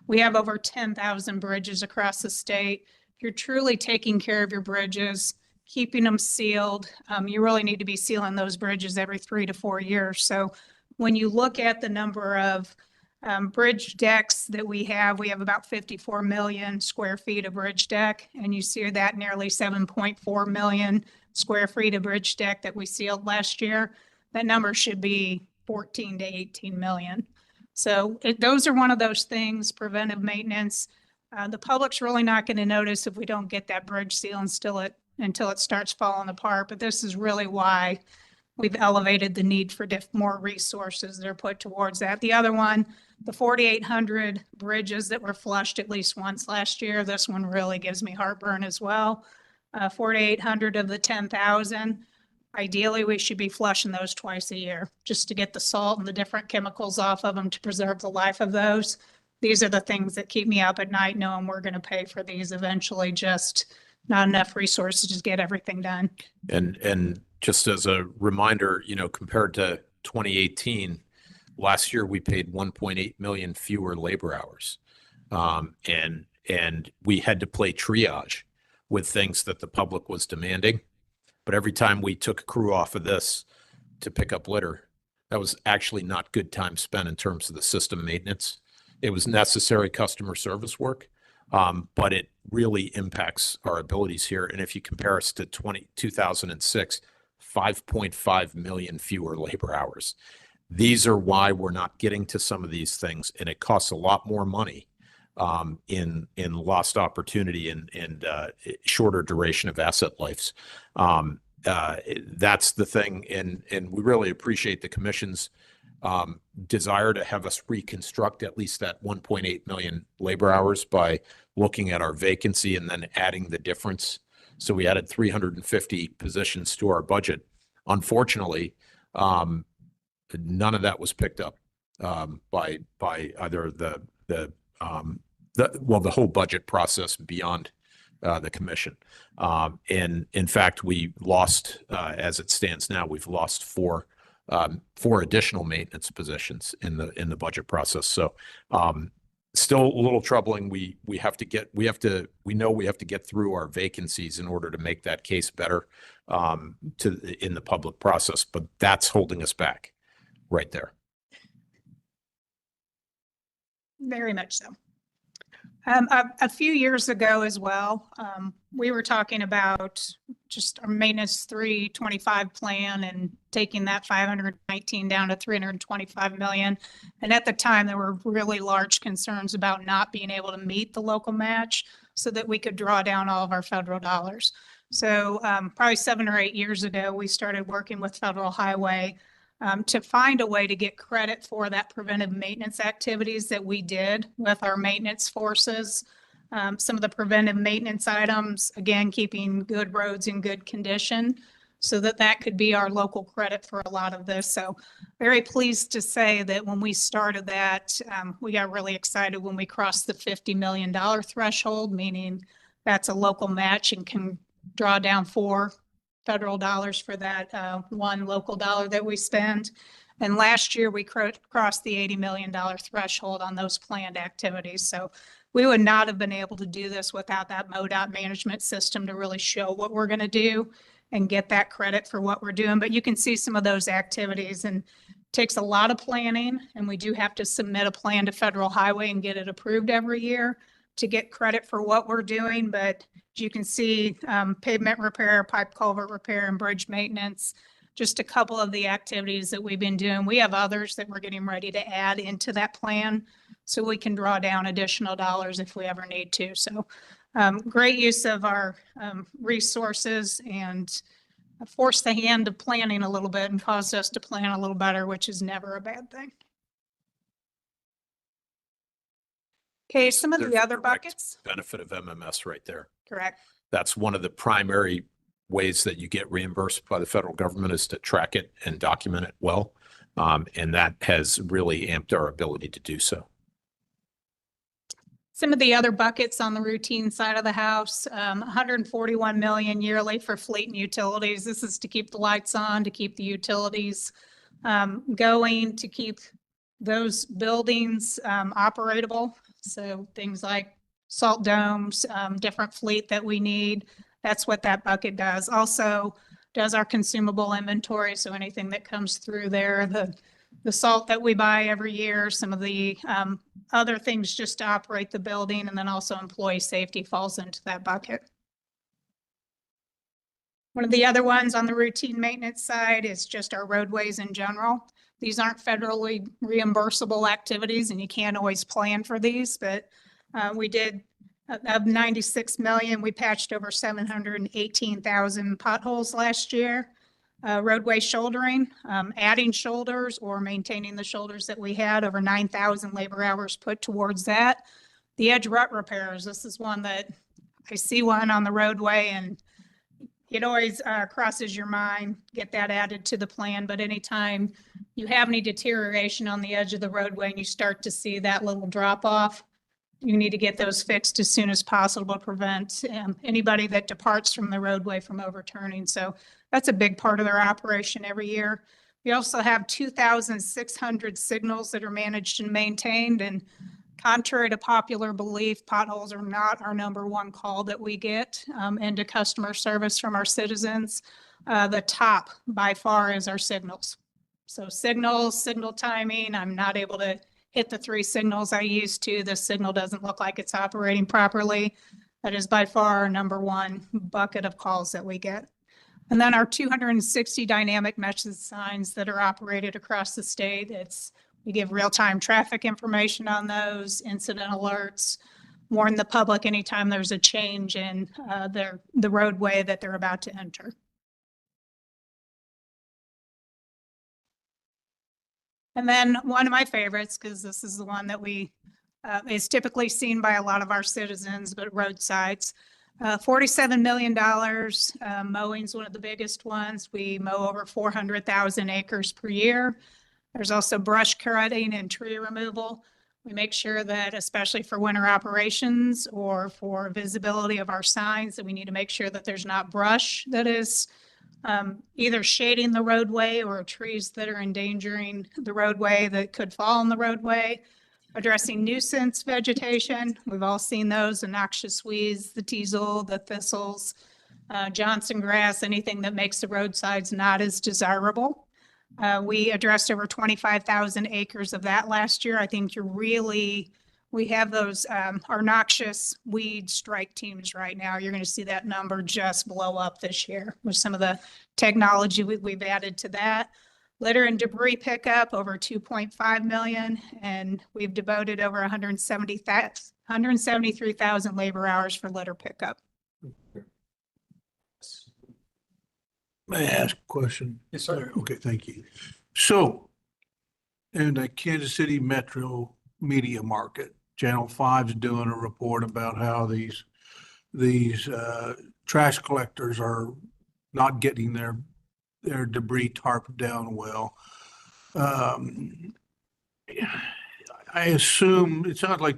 We have over 10,000 bridges across the state. If you're truly taking care of your bridges, keeping them sealed, you really need to be sealing those bridges every 3 to 4 years. So when you look at the number of bridge decks that we have about 54 million square feet of bridge deck, and you see that nearly 7.4 million square feet of bridge deck that we sealed last year. That number should be 14 to 18 million. So those are one of those things, preventive maintenance. The public's really not going to notice if we don't get that bridge seal until it starts falling apart. But this is really why we've elevated the need for more resources that are put towards that. The other one, the 4,800 bridges that were flushed at least once last year. This one really gives me heartburn as well. 4,800 of the 10,000. Ideally, we should be flushing those twice a year just to get the salt and the different chemicals off of them to preserve the life of those. These are the things that keep me up at night knowing we're going to pay for these eventually, just not enough resources to get everything done. And just as a reminder, you know, compared to 2018, last year we paid 1.8 million fewer labor hours. And we had to play triage with things that the public was demanding. But every time we took a crew off of this to pick up litter, that was actually not good time spent in terms of the system maintenance. It was necessary customer service work, but it really impacts our abilities here. And if you compare us to 2006, 5.5 million fewer labor hours. These are why we're not getting to some of these things, and it costs a lot more money in lost opportunity and shorter duration of asset lives. That's the thing, and we really appreciate the commission's desire to have us reconstruct at least that 1.8 million labor hours by looking at our vacancy and then adding the difference. So we added 350 positions to our budget. Unfortunately, none of that was picked up by either the whole budget process beyond the commission. And in fact, we lost, as it stands now, we've lost four additional maintenance positions in the budget process. So Still a little troubling. We know we have to get through our vacancies in order to make that case better in the public process, but that's holding us back right there. Very much so. A few years ago as well, we were talking about just our maintenance 325 plan and taking that 519 down to 325 million. And at the time, there were really large concerns about not being able to meet the local match so that we could draw down all of our federal dollars. So probably 7 or 8 years ago, we started working with Federal Highway to find a way to get credit for that preventive maintenance activities that we did with our maintenance forces. Some of the preventive maintenance items, again, keeping good roads in good condition so that that could be our local credit for a lot of this. So very pleased to say that when we started that, we got really excited when we crossed the $50 million threshold, meaning that's a local match and can draw down 4 federal dollars for that one local dollar that we spend. And last year we crossed the $80 million threshold on those planned activities. So we would not have been able to do this without that MoDOT management system to really show what we're going to do and get that credit for what we're doing. But you can see some of those activities, and it takes a lot of planning, and we do have to submit a plan to Federal Highway and get it approved every year to get credit for what we're doing. But as you can see, pavement repair, pipe culvert repair, and bridge maintenance, just a couple of the activities that we've been doing. We have others that we're getting ready to add into that plan so we can draw down additional dollars if we ever need to. So great use of our resources, and forced the hand of planning a little bit and caused us to plan a little better, which is never a bad thing. Okay, some of There's the a other direct buckets. benefit of MMS right there. Correct. That's one of the primary ways that you get reimbursed by the federal government, is to track it and document it well. And that has really amped our ability to do so. Some of the other buckets on the routine side of the house, 141 million yearly for fleet and utilities. This is to keep the lights on, to keep the utilities going, to keep those buildings operable. So things like salt domes, different fleet that we need. That's what that bucket does. Also does our consumable inventory. So anything that comes through there, the salt that we buy every year, some of the other things just to operate the building, and then also employee safety falls into that bucket. One of the other ones on the routine maintenance side is just our roadways in general. These aren't federally reimbursable activities, and you can't always plan for these, but we did of 96 million, we patched over 718,000 potholes last year. Roadway shouldering, adding shoulders or maintaining the shoulders that we had, over 9,000 labor hours put towards that. The edge rut repairs, this is one that I see one on the roadway and it always crosses your mind, get that added to the plan. But anytime you have any deterioration on the edge of the roadway and you start to see that little drop off, you need to get those fixed as soon as possible to prevent anybody that departs from the roadway from overturning. So that's a big part of their operation every year. We also have 2,600 signals that are managed and maintained. And contrary to popular belief, potholes are not our #1 call that we get into customer service from our citizens. The top by far is our signals. So signals, signal timing, I'm not able to hit the 3 signals I used to. The signal doesn't look like it's operating properly. That is by far our #1 bucket of calls that we get. And then our 260 dynamic message signs that are operated across the state. We give real-time traffic information on those, incident alerts, warn the public anytime there's a change in the roadway that they're about to enter. And then one of my favorites, because this is the one that is typically seen by a lot of our citizens, but roadsides. $47 million. Mowing's one of the biggest ones. We mow over 400,000 acres per year. There's also brush cutting and tree removal. We make sure that, especially for winter operations or for visibility of our signs, that we need to make sure that there's not brush that is either shading the roadway or trees that are endangering the roadway that could fall on the roadway. Addressing nuisance vegetation, we've all seen those, the noxious weeds, the teasel, the thistles, Johnson grass, anything that makes the roadsides not as desirable. We addressed over 25,000 acres of that last year. I think we have those, our noxious weed strike teams right now. You're going to see that number just blow up this year with some of the technology we've added to that. Litter and debris pickup over 2.5 million, and we've devoted over 173,000 labor hours for litter pickup. May I ask a question? Yes, sir. Okay, thank you. So in the Kansas City metro media market, Channel 5 is doing a report about how these trash collectors are not getting their debris tarped down well. I assume, it sounds like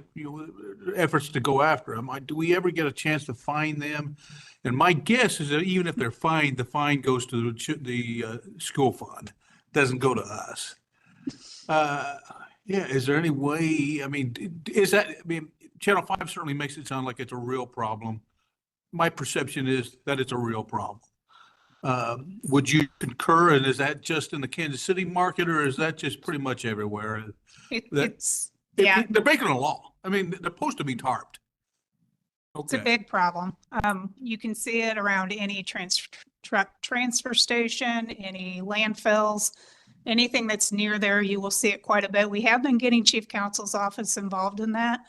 efforts to go after them. Do we ever get a chance to find them? And my guess is that even if they're fined, the fine goes to the school fund, doesn't go to us. Yeah, is there any way, I mean, Channel 5 certainly makes it sound like it's a real problem. My perception is that it's a real problem. Would you concur? And is that just in the Kansas City market, or is that just pretty much everywhere? Yeah, They're breaking the law. I mean, they're supposed to be tarped. it's a Okay. big problem. You can see it around any transfer station, any landfills, anything that's near there, you will see it quite a bit. We have been getting Chief Counsel's office involved in that.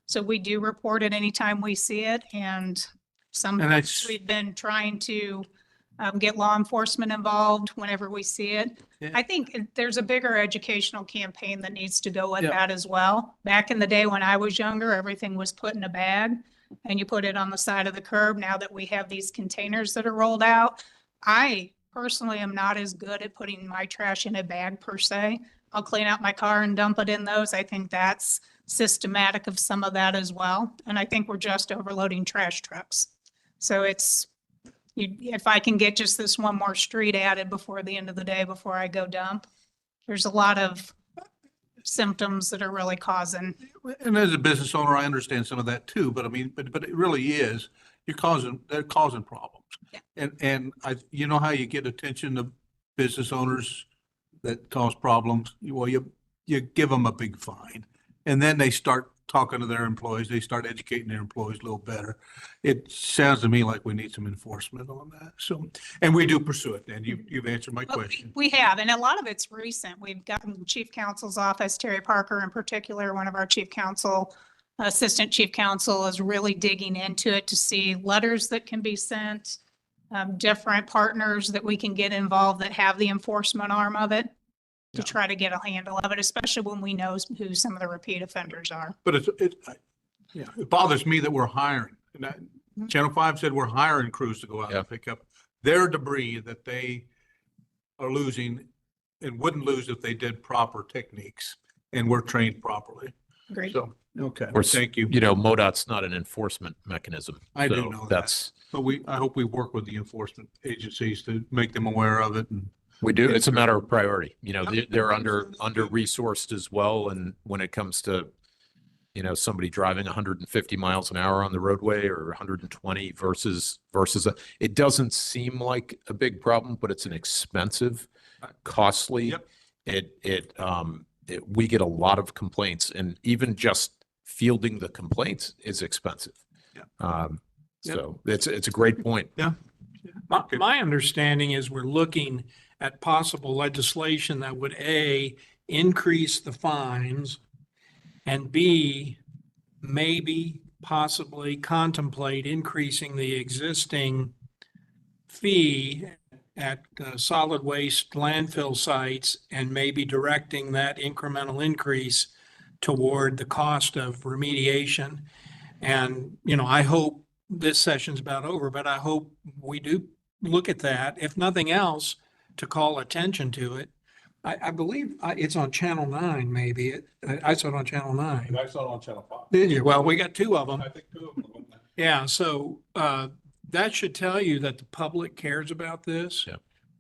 So we do report it anytime we see it, and we've been trying to get law enforcement involved whenever we see it. Yeah. I think there's a bigger educational campaign that needs to go with Yeah. that as well. Back in the day when I was younger, everything was put in a bag and you put it on the side of the curb. Now that we have these containers that are rolled out, I personally am not as good at putting my trash in a bag per se. I'll clean out my car and dump it in those. I think that's systematic of some of that as well. And I think we're just overloading trash trucks. So if I can get just this one more street added before the end of the day, before I go dump, there's a lot of symptoms that are really causing. And as a business owner, I understand some of that too, but I mean, but it really is, they're causing problems. Yeah. And you know how you get attention to business owners that cause problems? Well, you give them a big fine, and then they start talking to their employees, they start educating their employees a little better. It sounds to me like we need some enforcement on that. So, and we do pursue it, and you've answered my question. We have, and a lot of it's recent. We've gotten Chief Counsel's office, Terry Parker in particular, one of our Chief Counsel, Assistant Chief Counsel is really digging into it to see letters that can be sent, different partners that we can get involved that have the enforcement arm of it to try to get a handle of it, especially when we know who some of the repeat offenders are. But it bothers me that we're hiring. And Channel 5 said we're hiring crews to go out and pick up their debris that they are losing and wouldn't lose if they did proper techniques and were trained properly. Great. So, okay, Of course, thank you. You know, MoDOT's not an enforcement mechanism. I do so know that. That's, But I hope we work with the enforcement agencies to make them aware of it. And we do. It's a matter of priority. You know, they're under resourced as well. And when it comes to, you know, somebody driving 150 miles an hour on the roadway or 120 versus it doesn't seem like a big problem, but it's an expensive, costly. Yep. We get a lot of complaints, and even just fielding the complaints is expensive. Yeah. So it's a great point. Yeah. My understanding is we're looking at possible legislation that would A, increase the fines, and B, maybe possibly contemplate increasing the existing fee at solid waste landfill sites and maybe directing that incremental increase toward the cost of remediation. And, you know, I hope this session's about over, but I hope we do look at that, if nothing else, to call attention to it. I believe it's on Channel 9, maybe. I saw it on Channel 9. I saw it on Channel 5. Did you? Well, we got two of them. I think two of them. Yeah, so that should tell you that the public cares about this. Yeah.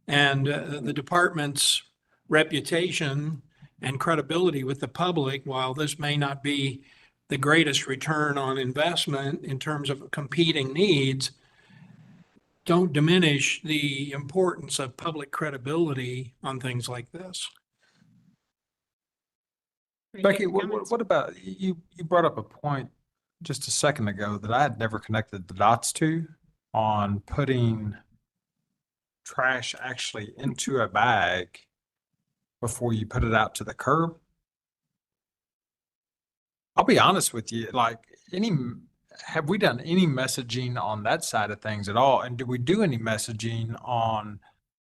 And the department's reputation and credibility with the public, while this may not be the greatest return on investment in terms of competing needs, don't diminish the importance of public credibility on things like this. Becky, what about, you brought up a point just a second ago that I had never connected the dots to on putting trash actually into a bag before you put it out to the curb. I'll be honest with you, like have we done any messaging on that side of things at all? And do we do any messaging on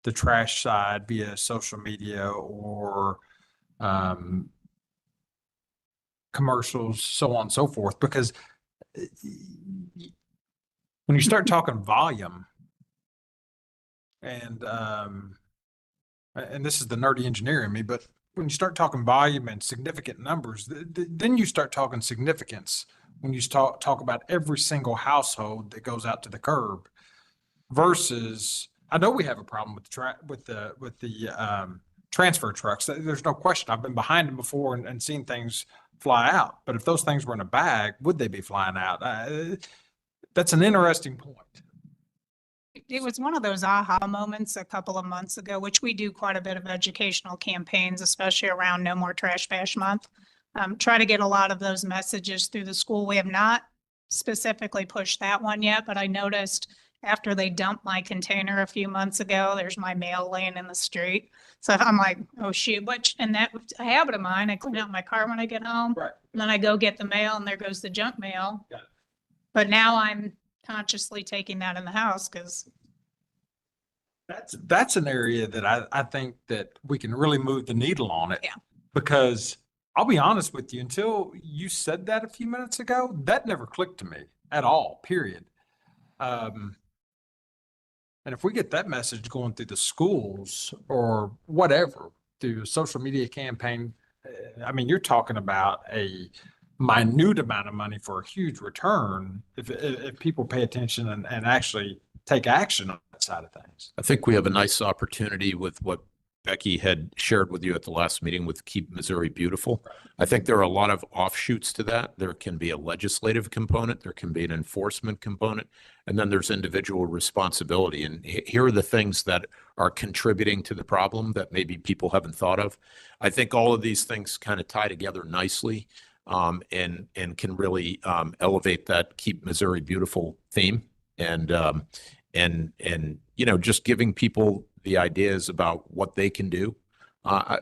the trash side via social media or commercials, so on and so forth? Because when you start talking volume and this is the nerdy engineer in me, but when you start talking volume and significant numbers, then you start talking significance. When you talk about every single household that goes out to the curb versus, I know we have a problem with the transfer trucks. There's no question. I've been behind them before and seen things fly out. But if those things were in a bag, would they be flying out? That's an interesting point. It was one of those aha moments a couple of months ago, which we do quite a bit of educational campaigns, especially around No More Trash Bash Month. Try to get a lot of those messages through the school. We have not specifically pushed that one yet, but I noticed after they dumped my container a few months ago, there's my mail laying in the street. So I'm like, oh shoot, and that's a habit of mine. I clean out my car when I get home. Right. And then I go get the mail and there goes the junk mail. Got it. But now I'm consciously taking that in the house because that's an area that I think that we can really move the needle on it. Yeah. Because I'll be honest with you, until you said that a few minutes ago, that never clicked to me at all, period. And if we get that message going through the schools or whatever, through a social media campaign, I mean, you're talking about a minute amount of money for a huge return if people pay attention and actually take action on that side of things. I think we have a nice opportunity with what Becky had shared with you at the last meeting with Keep Missouri Beautiful. I think there are a lot of offshoots to that. There can be a legislative component, there can be an enforcement component, and then there's individual responsibility. And here are the things that are contributing to the problem that maybe people haven't thought of. I think all of these things kind of tie together nicely and can really elevate that Keep Missouri Beautiful theme. And you know, just giving people the ideas about what they can do.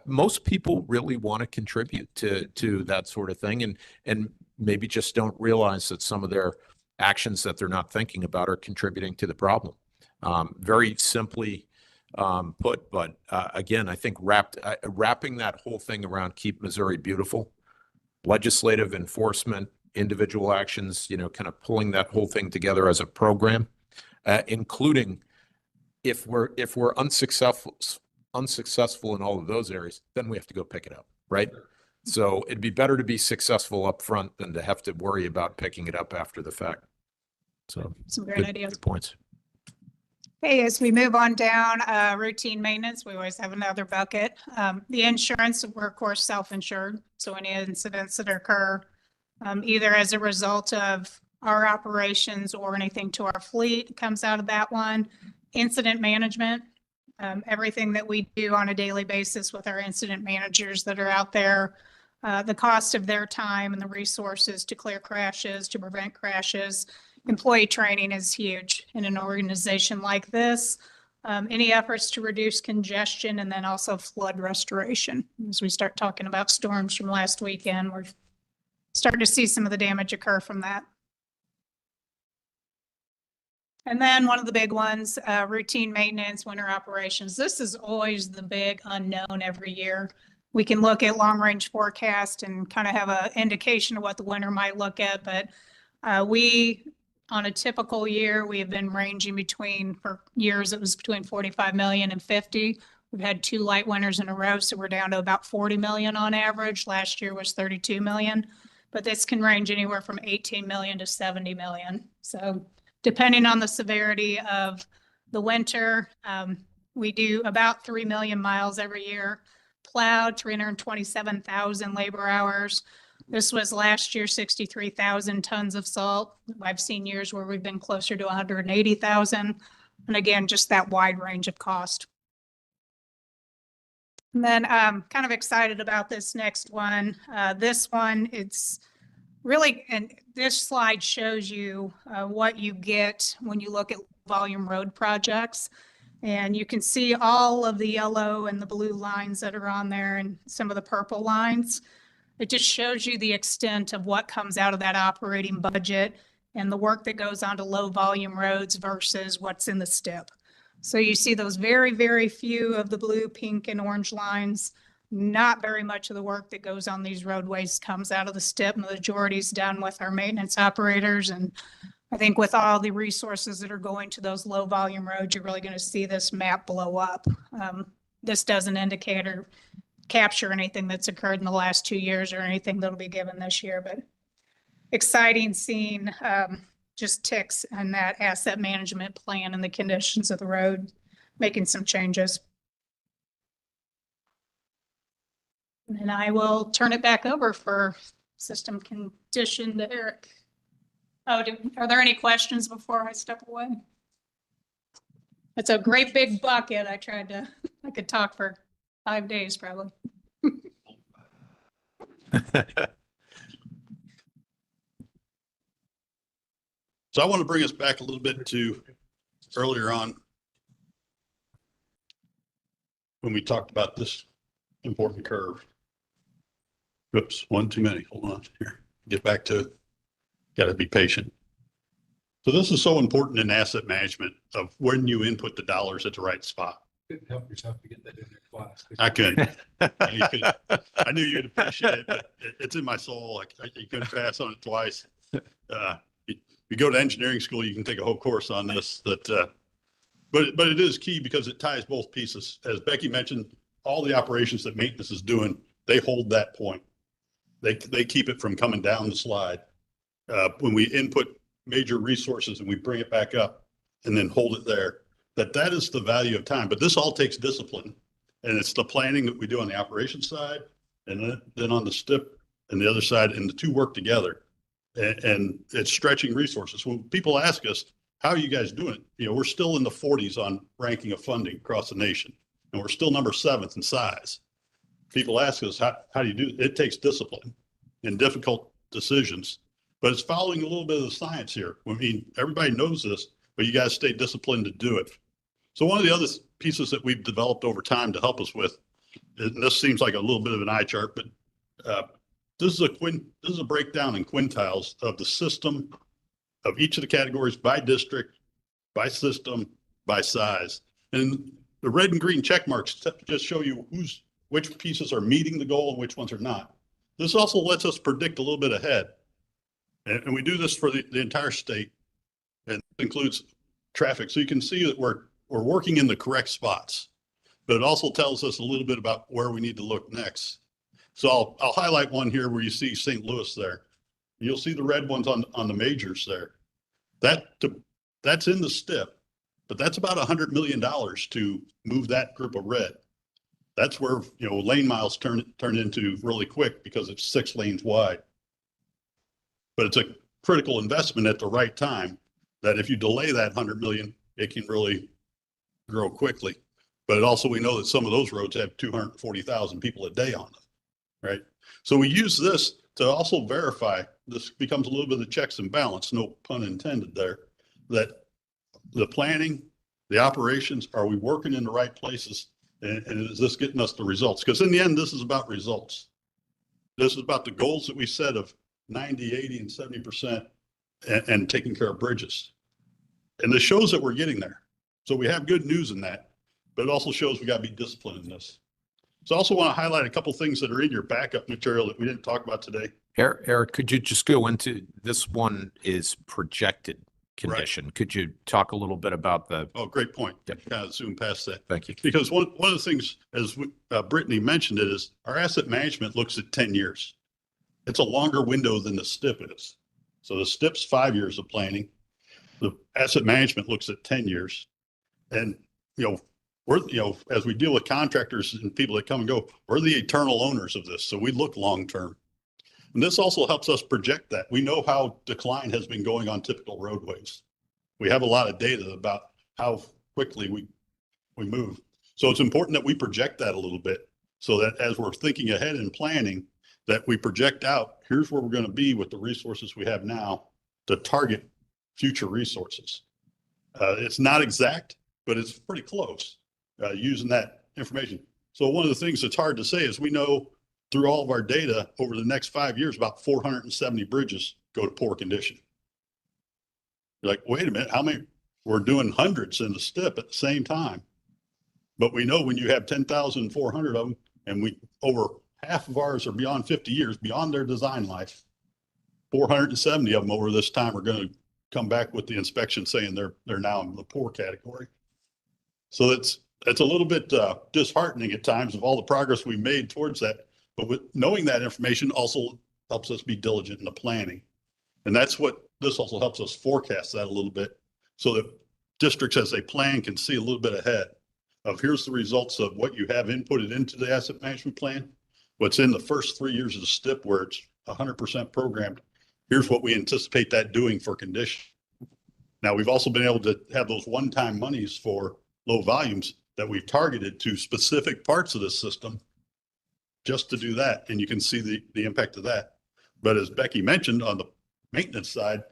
Most people really want to contribute to that sort of thing and maybe just don't realize that some of their actions that they're not thinking about are contributing to the problem. Very simply put, but again, I think wrapping that whole thing around Keep Missouri Beautiful, legislative enforcement, individual actions, you know, kind of pulling that whole thing together as a program, including if we're unsuccessful in all of those areas, then we have to go pick it up, right? So it'd be better to be successful up front than to have to worry about picking it up after the fact. So some great ideas. good points. Okay, as we move on down, routine maintenance, we always have another bucket. The insurance, we're of course self-insured. So any incidents that occur, either as a result of our operations or anything to our fleet comes out of that one. Incident management, everything that we do on a daily basis with our incident managers that are out there, the cost of their time and the resources to clear crashes, to prevent crashes. Employee training is huge in an organization like this. Any efforts to reduce congestion and then also flood restoration. As we start talking about storms from last weekend, we're starting to see some of the damage occur from that. And then one of the big ones, routine maintenance, winter operations. This is always the big unknown every year. We can look at long range forecast and kind of have an indication of what the winter might look at, but on a typical year, we have been ranging between, for years, it was between 45 million and 50. We've had 2 light winters in a row, so we're down to about 40 million on average. Last year was 32 million, but this can range anywhere from 18 million to 70 million. So depending on the severity of the winter, we do about 3 million miles every year. plowed, 327,000 labor hours. This was last year, 63,000 tons of salt. I've seen years where we've been closer to 180,000. And again, just that wide range of cost. And then I'm kind of excited about this next one. This one, it's really, and this slide shows you what you get when you look at volume road projects. And you can see all of the yellow and the blue lines that are on there and some of the purple lines. It just shows you the extent of what comes out of that operating budget and the work that goes onto low volume roads versus what's in the STIP. So you see those very, very few of the blue, pink, and orange lines. Not very much of the work that goes on these roadways comes out of the STIP. The majority is done with our maintenance operators. And I think with all the resources that are going to those low volume roads, you're really going to see this map blow up. This doesn't indicate or capture anything that's occurred in the last 2 years or anything that'll be given this year, but exciting seeing just ticks in that asset management plan and the conditions of the road, making some changes. And I will turn it back over for system condition to Eric. Oh, are there any questions before I step away? It's a great big bucket. I could talk for 5 days probably. So I want to bring us back a little bit to earlier on when we talked about this important curve. Oops, one too many. Hold on here. Get back to, got to be patient. So this is so important in asset management of when you input the dollars at the right spot. Couldn't help yourself to get that in your class. I couldn't. I knew you'd appreciate it, but it's in my soul. You couldn't pass on it twice. You go to engineering school, you can take a whole course on this. But it is key because it ties both pieces. As Becky mentioned, all the operations that maintenance is doing, they hold that point. They keep it from coming down the slide. When we input major resources and we bring it back up and then hold it there, that is the value of time. But this all takes discipline, and it's the planning that we do on the operations side, and then on the STIP and the other side, and the two work together. And it's stretching resources. When people ask us, how are you guys doing it? We're still in the 40s on ranking of funding across the nation, and we're still number 7th in size. People ask us, how do you do it? It takes discipline and difficult decisions, but it's following a little bit of the science here. I mean, everybody knows this, but you guys stay disciplined to do it. So one of the other pieces that we've developed over time to help us with, and this seems like a little bit of an eye chart, but this is a breakdown in quintiles of the system of each of the categories by district, by system, by size. And the red and green check marks just show you which pieces are meeting the goal and which ones are not. This also lets us predict a little bit ahead. And we do this for the entire state, and it includes traffic. So you can see that we're working in the correct spots, but it also tells us a little bit about where we need to look next. So I'll highlight one here where you see St. Louis there. You'll see the red ones on the majors there. That's in the STIP, but that's about $100 million to move that group of red. That's where, lane miles turn into really quick because it's 6 lanes wide. But it's a critical investment at the right time that if you delay that 100 million, it can really grow quickly. But also we know that some of those roads have 240,000 people a day on them. Right. So we use this to also verify, this becomes a little bit of checks and balance, no pun intended there, that the planning, the operations, are we working in the right places? And is this getting us the results? Because in the end, this is about results. This is about the goals that we set of 90, 80, and 70% and taking care of bridges. And this shows that we're getting there. So we have good news in that, but it also shows we got to be disciplined in this. So I also want to highlight a couple of things that are in your backup material that we didn't talk about today. Eric, could you just go into, this one is projected condition. Right. Could you talk a little bit about the? Oh, great point. Yep. Kind of zoom past that. Thank you. Because one of the things, as Brittany mentioned it, is our asset management looks at 10 years. It's a longer window than the STIP is. So the STIP's 5 years of planning. The asset management looks at 10 years. And, we're, you know, as we deal with contractors and people that come and go, we're the eternal owners of this. So we look long-term. And this also helps us project that. We know how decline has been going on typical roadways. We have a lot of data about how quickly we move. So it's important that we project that a little bit so that as we're thinking ahead and planning, that we project out, here's where we're going to be with the resources we have now to target future resources. It's not exact, but it's pretty close using that information. So one of the things that's hard to say is we know through all of our data over the next 5 years, about 470 bridges go to poor condition. You're like, wait a minute, how many? We're doing hundreds in the STIP at the same time. But we know when you have 10,400 of them, and we over half of ours are beyond 50 years, beyond their design life, 470 of them over this time are going to come back with the inspection saying they're now in the poor category. So it's a little bit disheartening at times of all the progress we made towards that. But with knowing that information also helps us be diligent in the planning. And that's what this also helps us forecast that a little bit so that districts as they plan can see a little bit ahead of here's the results of what you have inputted into the asset management plan, what's in the first 3 years of the STIP where it's 100% programmed. Here's what we anticipate that doing for condition. Now, we've also been able to have those one-time monies for low volumes that we've targeted to specific parts of the system just to do that. And you can see the impact of that. But as Becky mentioned on the maintenance side,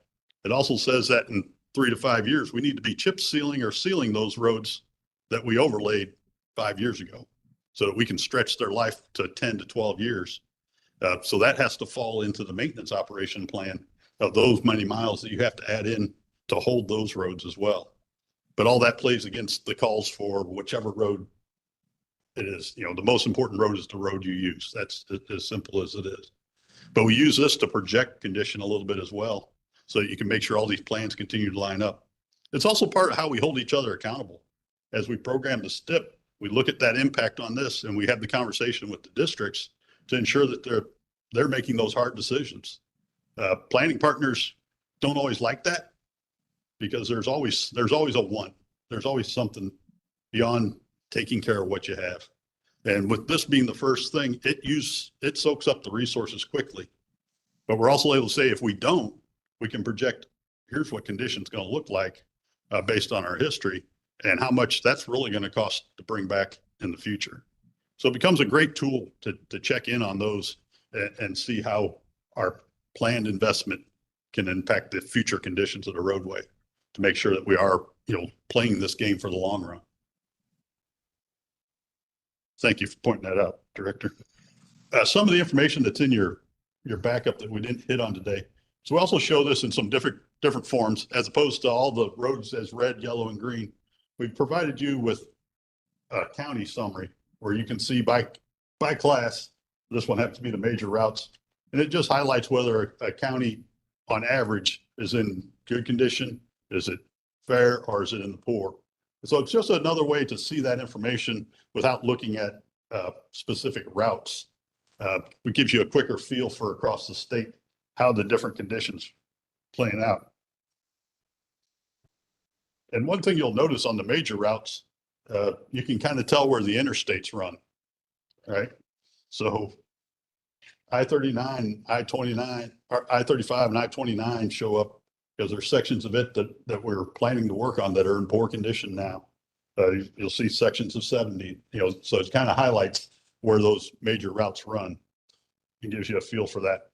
it also says that in 3 to 5 years, we need to be chip sealing or sealing those roads that we overlaid 5 years ago so that we can stretch their life to 10 to 12 years. So that has to fall into the maintenance operation plan of those many miles that you have to add in to hold those roads as well. But all that plays against the calls for whichever road it is. You know, the most important road is the road you use. That's as simple as it is. But we use this to project condition a little bit as well so that you can make sure all these plans continue to line up. It's also part of how we hold each other accountable. As we program the STIP, we look at that impact on this and we have the conversation with the districts to ensure that they're making those hard decisions. Planning partners don't always like that because there's always a want. There's always something beyond taking care of what you have. And with this being the first thing, it soaks up the resources quickly. But we're also able to say if we don't, we can project here's what condition's going to look like based on our history and how much that's really going to cost to bring back in the future. So it becomes a great tool to check in on those and see how our planned investment can impact the future conditions of the roadway to make sure that we are, you know, playing this game for the long run. Thank you for pointing that out, Director. Some of the information that's in your backup that we didn't hit on today. So we also show this in some different forms as opposed to all the roads as red, yellow, and green. We've provided you with a county summary where you can see by class, this one happens to be the major routes. And it just highlights whether a county on average is in good condition, is it fair, or is it in the poor? So it's just another way to see that information without looking at specific routes. It gives you a quicker feel for across the state, how the different conditions playing out. And one thing you'll notice on the major routes, you can kind of tell where the interstates run, right? So I-39, I-29, or I-35 and I-29 show up because there's sections of it that we're planning to work on that are in poor condition now. You'll see sections of 70, you know, so it kind of highlights where those major routes run and gives you a feel for that.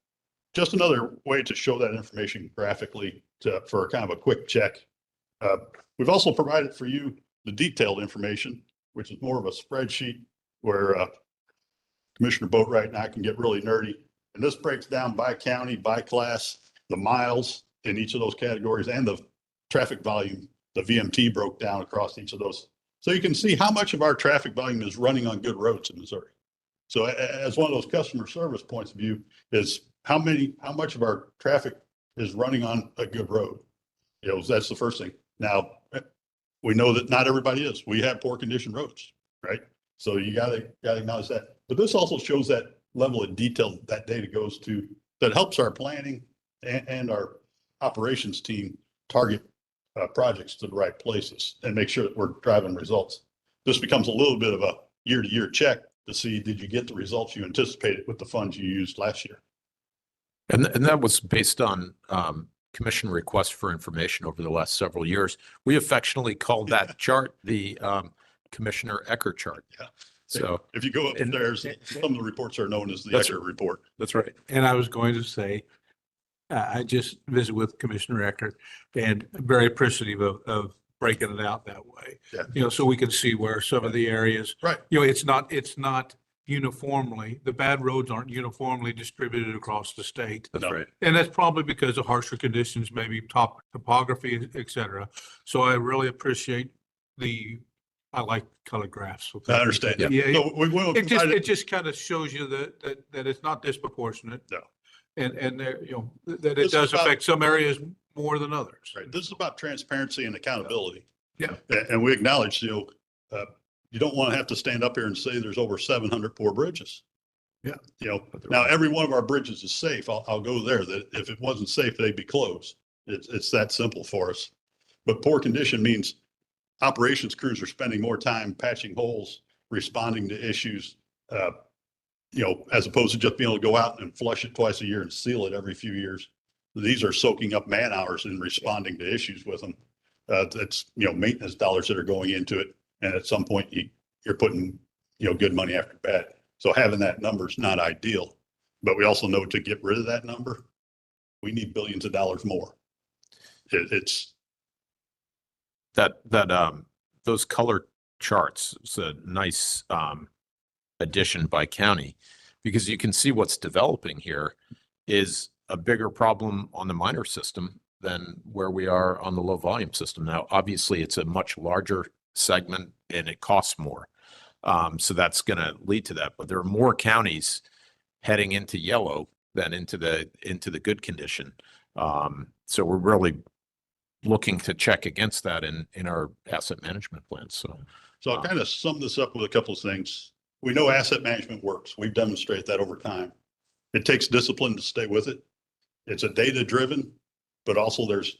Just another way to show that information graphically for kind of a quick check. We've also provided for you the detailed information, which is more of a spreadsheet where Commissioner Boatwright and I can get really nerdy. And this breaks down by county, by class, the miles in each of those categories and the traffic volume. The VMT broke down across each of those. So you can see how much of our traffic volume is running on good roads in Missouri. So as one of those customer service points of view is how much of our traffic is running on a good road. You know, that's the first thing. Now, we know that not everybody is. We have poor condition roads, right? So you gotta acknowledge that. But this also shows that level of detail that data goes to that helps our planning and our operations team target projects to the right places and make sure that we're driving results. this becomes a little bit of a year-to-year check to see, did you get the results you anticipated with the funds you used last year? And that was based on commission requests for information over the last several years. We affectionately called that chart the Commissioner Ecker chart. Yeah. So If you go And- upstairs, some of the reports are known as the That's Ecker report. that's right. And I was going to say, I just visited with Commissioner Eckert and very appreciative of breaking it out that way. Yeah. You know, so we can see where some of the areas, Right. you know, it's not uniformly, the bad roads aren't uniformly distributed across the state. That's No. right. And that's probably because of harsher conditions, maybe topography, et cetera. So I really appreciate I like color graphs. so I understand. Yeah, So we will it provide it just kind of shows you that it's not disproportionate. No. And there, you know, that This it is does about- affect some areas more than others. Right. This is about transparency and accountability. Yeah. And we acknowledge, you don't want to have to stand up here and say there's over 700 poor bridges. Yeah. Now every one of our bridges is safe. I'll go there, that if it wasn't safe, they'd be closed. It's that simple for us. But poor condition means operations crews are spending more time patching holes, responding to issues, as opposed to just being able to go out and flush it twice a year and seal it every few years. These are soaking up man hours and responding to issues with them. That's, maintenance dollars that are going into it. And at some point you're putting, good money after bad. So having that number is not ideal, but we also know to get rid of that number, we need billions of dollars more. It's Those color charts is a nice addition by county, because you can see what's developing here is a bigger problem on the minor system than where we are on the low volume system. Now, obviously, it's a much larger segment and it costs more. So that's going to lead to that. But there are more counties heading into yellow than into the good condition. So we're really looking to check against that in our asset management plans. So I'll kind of sum this up with a couple of things. We know asset management works. We've demonstrated that over time. It takes discipline to stay with it. It's a data driven, but also there's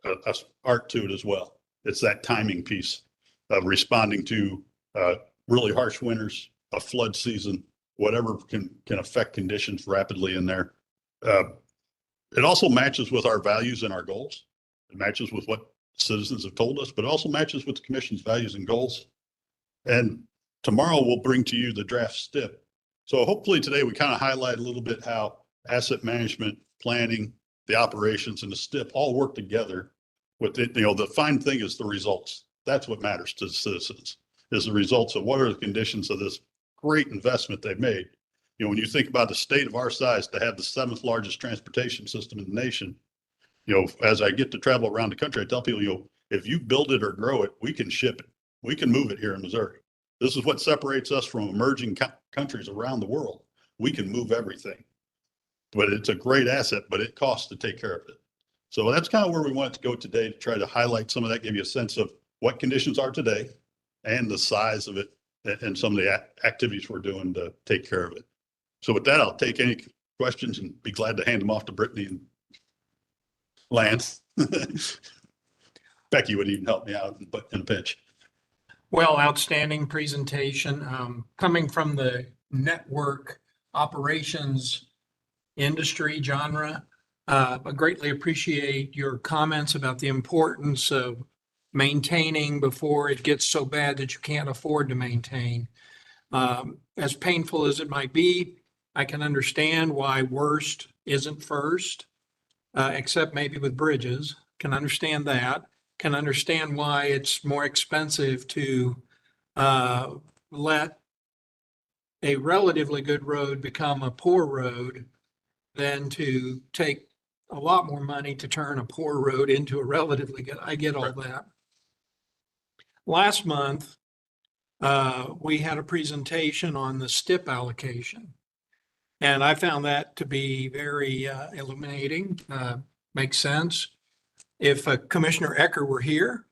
a art to it as well. It's that timing piece of responding to really harsh winters, a flood season, whatever can affect conditions rapidly in there. It also matches with our values and our goals. It matches with what citizens have told us, but it also matches with the commission's values and goals. And tomorrow we'll bring to you the draft STIP. So hopefully today we kind of highlight a little bit how asset management, planning, the operations and the STIP all work together with it. The fine thing is the results. That's what matters to the citizens, is the results of what are the conditions of this great investment they've made. When you think about the state of our size to have the 7th largest transportation system in the nation, as I get to travel around the country, I tell people, if you build it or grow it, we can ship it. We can move it here in Missouri. This is what separates us from emerging countries around the world. We can move everything, but it's a great asset, but it costs to take care of it. So that's kind of where we want to go today, to try to highlight some of that, give you a sense of what conditions are today and the size of it and some of the activities we're doing to take care of it. So with that, I'll take any questions and be glad to hand them off to Brittany and Lance. Becky would even help me out in a pinch. Well, outstanding presentation. Coming from the network operations industry genre, I greatly appreciate your comments about the importance of maintaining before it gets so bad that you can't afford to maintain. As painful as it might be, I can understand why worst isn't first, except maybe with bridges. Can understand that. Can understand why it's more expensive to let a relatively good road become a poor road than to take a lot more money to turn a poor road into a relatively good. I get all that. Last month, we had a presentation on the STIP allocation. And I found that to be very illuminating, makes sense. If Commissioner Ecker were here,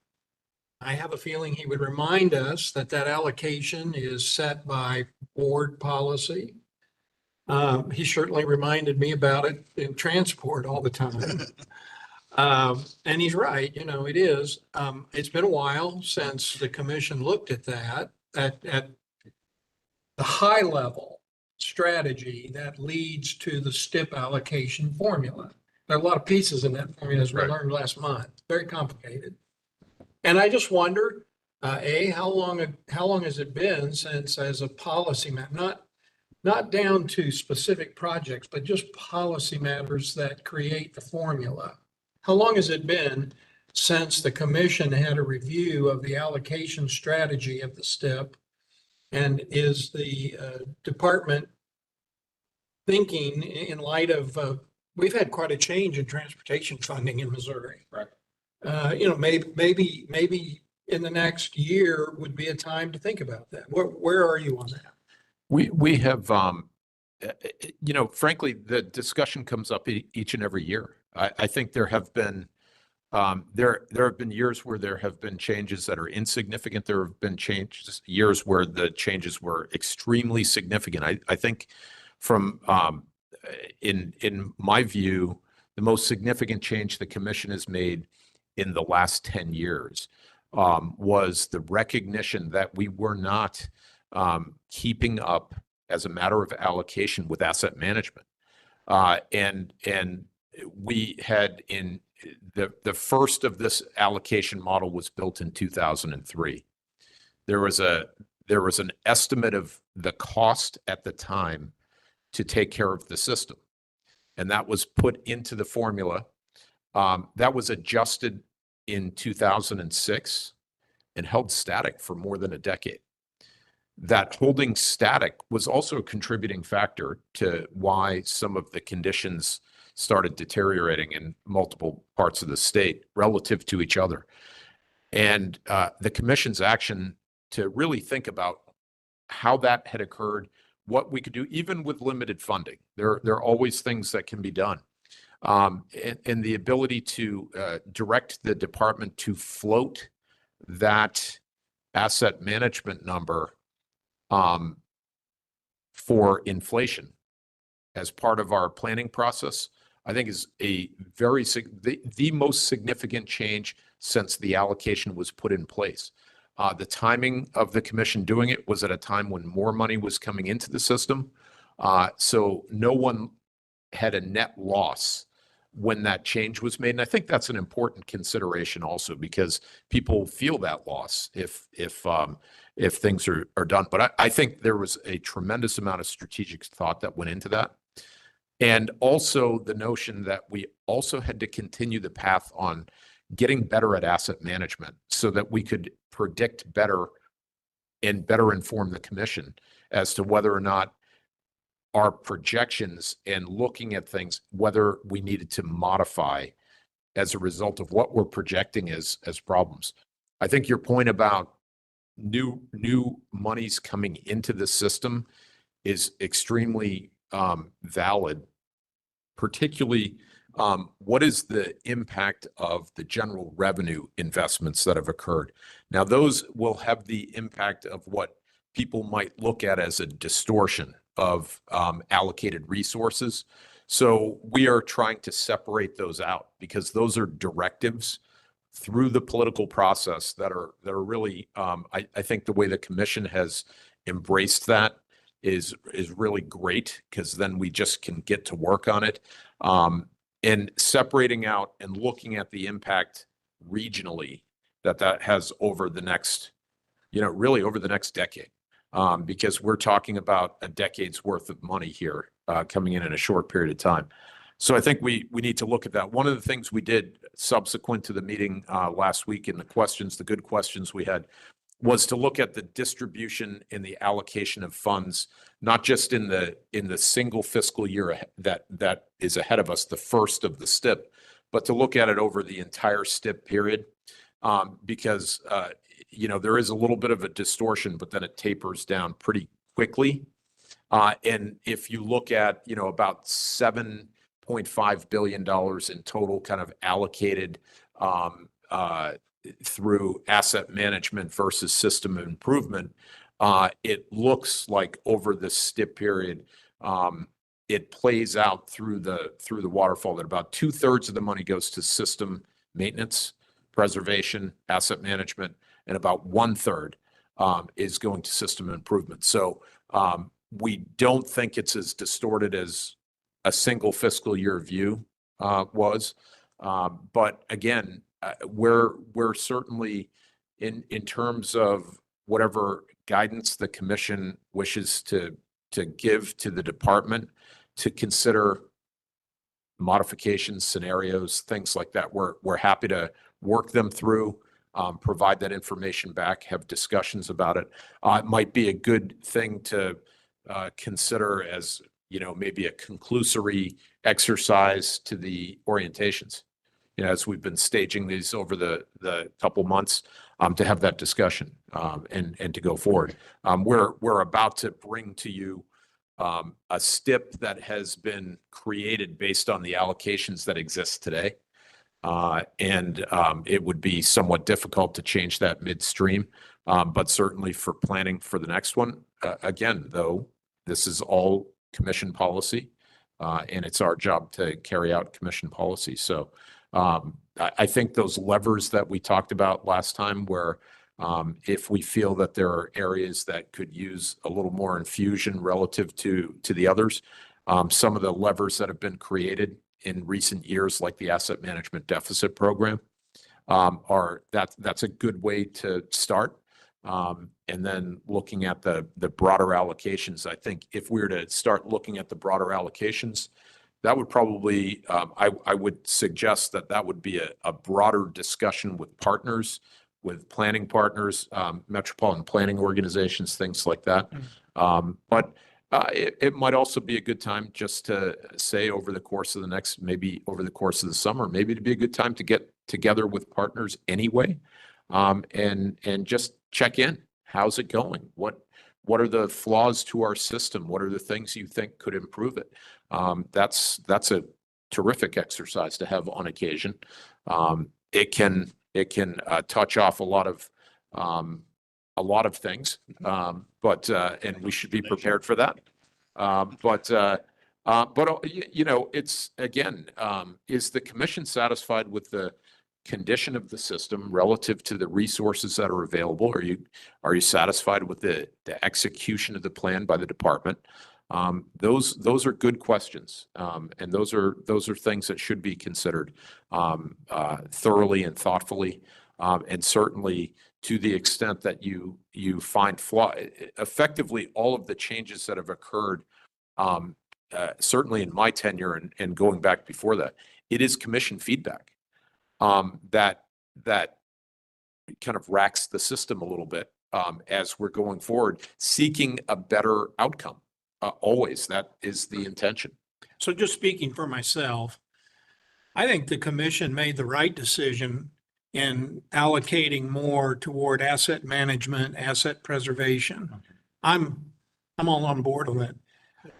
I have a feeling he would remind us that allocation is set by board policy. He certainly reminded me about it in transport all the time. And he's right, it is. It's been a while since the commission looked at that. at the high level strategy that leads to the STIP allocation formula. There are a lot of pieces in that formula, as we Right. learned last month, very complicated. And I just wonder, how long has it been since, as a policy map, not down to specific projects, but just policy matters that create the formula? How long has it been since the commission had a review of the allocation strategy of the STIP? And is the department thinking in light of, we've had quite a change in transportation funding in Missouri. Right. Maybe in the next year would be a time to think about that. Where are you on that? We have, frankly, the discussion comes up each and every year. I think there have been years where there have been changes that are insignificant. There have been years where the changes were extremely significant. I think from, in my view, the most significant change the commission has made in the last 10 years was the recognition that we were not keeping up as a matter of allocation with asset management. And we had in the first of this allocation model was built in 2003. There was an estimate of the cost at the time to take care of the system. And that was put into the formula. That was adjusted in 2006 and held static for more than a decade. That holding static was also a contributing factor to why some of the conditions started deteriorating in multiple parts of the state relative to each other. And the commission's action to really think about how that had occurred, what we could do, even with limited funding. There are always things that can be done. And the ability to direct the department to float that asset management number for inflation as part of our planning process, I think is the most significant change since the allocation was put in place. The timing of the commission doing it was at a time when more money was coming into the system. So no one had a net loss when that change was made. And I think that's an important consideration also, because people feel that loss if things are done. But I think there was a tremendous amount of strategic thought that went into that. And also the notion that we also had to continue the path on getting better at asset management so that we could predict better and better inform the commission as to whether or not our projections and looking at things, whether we needed to modify as a result of what we're projecting as problems. I think your point about new monies coming into the system is extremely valid, particularly what is the impact of the general revenue investments that have occurred? Now, those will have the impact of what people might look at as a distortion of allocated resources. So we are trying to separate those out because those are directives through the political process that are really, I think the way the commission has embraced that is really great, because then we just can get to work on it. And separating out and looking at the impact regionally that has over the next, really over the next decade. Because we're talking about a decade's worth of money here coming in a short period of time. So I think we need to look at that. One of the things we did subsequent to the meeting last week, and the good questions we had, was to look at the distribution and the allocation of funds, not just in the single fiscal year that is ahead of us, the first of the STIP, but to look at it over the entire STIP period, because there is a little bit of a distortion, but then it tapers down pretty quickly. And if you look at about $7.5 billion in total kind of allocated through asset management versus system improvement, it looks like over the STIP period, it plays out through the waterfall that about 2/3 of the money goes to system maintenance, preservation, asset management, and about 1/3 is going to system improvement. So we don't think it's as distorted as a single fiscal year view was. But again, we're certainly in terms of whatever guidance the commission wishes to give to the department to consider modifications, scenarios, things like that. We're happy to work them through, provide that information back, have discussions about it. It might be a good thing to consider as, maybe a conclusory exercise to the orientations. As we've been staging these over the couple months, to have that discussion and to go forward. We're about to bring to you a STIP that has been created based on the allocations that exist today. And it would be somewhat difficult to change that midstream, but certainly for planning for the next one. Again, though, this is all commission policy, and it's our job to carry out commission policy. So I think those levers that we talked about last time, where if we feel that there are areas that could use a little more infusion relative to the others, some of the levers that have been created in recent years, like the asset management deficit program, that's a good way to start. And then looking at the broader allocations, I think if we were to start looking at the broader allocations, that would probably, I would suggest that would be a broader discussion with partners, with planning partners, metropolitan planning organizations, things like that. But it might also be a good time just to say over the course of maybe over the course of the summer, maybe it'd be a good time to get together with partners anyway, and just check in. How's it going? What are the flaws to our system? What are the things you think could improve it? That's a terrific exercise to have on occasion. It can touch off a lot of things, but and we should be prepared for that. But it's again, is the commission satisfied with the condition of the system relative to the resources that are available? Are you satisfied with the execution of the plan by the department? Those are good questions, and those are things that should be considered thoroughly and thoughtfully, and certainly to the extent that you find flaw. Effectively, all of the changes that have occurred, certainly in my tenure and going back before that, it is commission feedback that kind of racks the system a little bit as we're going forward, seeking a better outcome. Always, that is the intention. So just speaking for myself, I think the commission made the right decision in allocating more toward asset management, asset preservation. I'm all on board on that.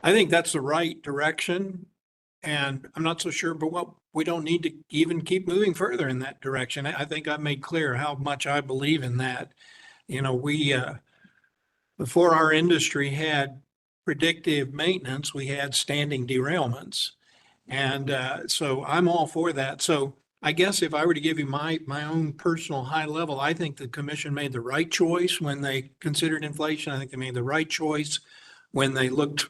I think that's the right direction. And I'm not so sure, but we don't need to even keep moving further in that direction. I think I made clear how much I believe in that. We, before our industry had predictive maintenance, we had standing derailments. And so I'm all for that. So I guess if I were to give you my own personal high level, I think the commission made the right choice when they considered inflation. I think they made the right choice when they looked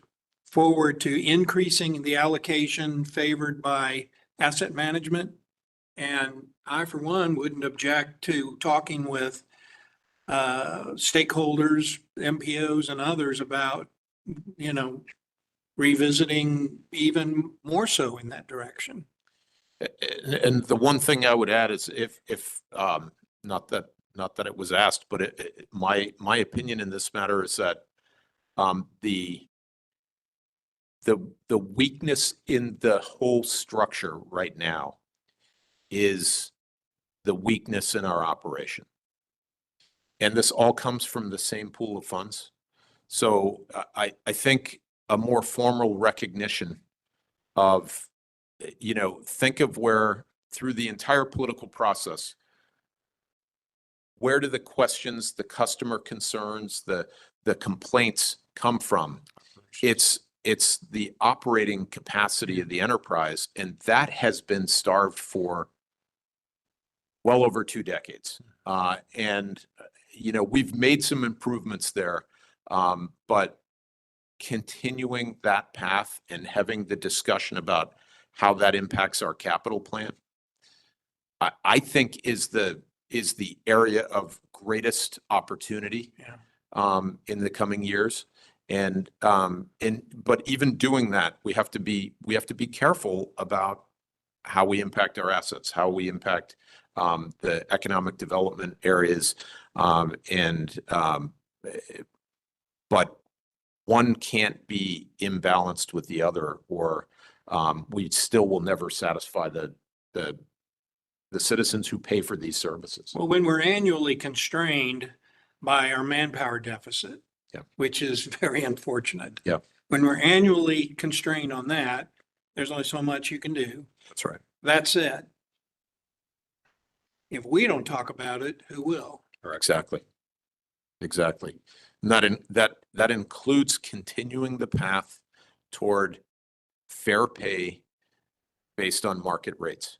forward to increasing the allocation favored by asset management. And I, for one, wouldn't object to talking with stakeholders, MPOs and others about, revisiting even more so in that direction. And the one thing I would add is if not that it was asked, but my opinion in this matter is that the weakness in the whole structure right now is the weakness in our operation. And this all comes from the same pool of funds. So I think a more formal recognition of, think of where through the entire political process, where do the questions, the customer concerns, the complaints come from? It's the operating capacity of the enterprise, and that has been starved for well over 2 decades. And you know, we've made some improvements there. But continuing that path and having the discussion about how that impacts our capital plan, I think is the area of greatest opportunity in the coming years. But even doing that, we have to be careful about how we impact our assets, how we impact the economic development areas. But one can't be imbalanced with the other, or we still will never satisfy the citizens who pay for these services. Well, when we're annually constrained by our manpower deficit, which is very unfortunate. Yeah. When we're annually constrained on that, there's only so much you can do. That's right. That said, if we don't talk about it, who will? Exactly. Exactly. And that includes continuing the path toward fair pay based on market rates.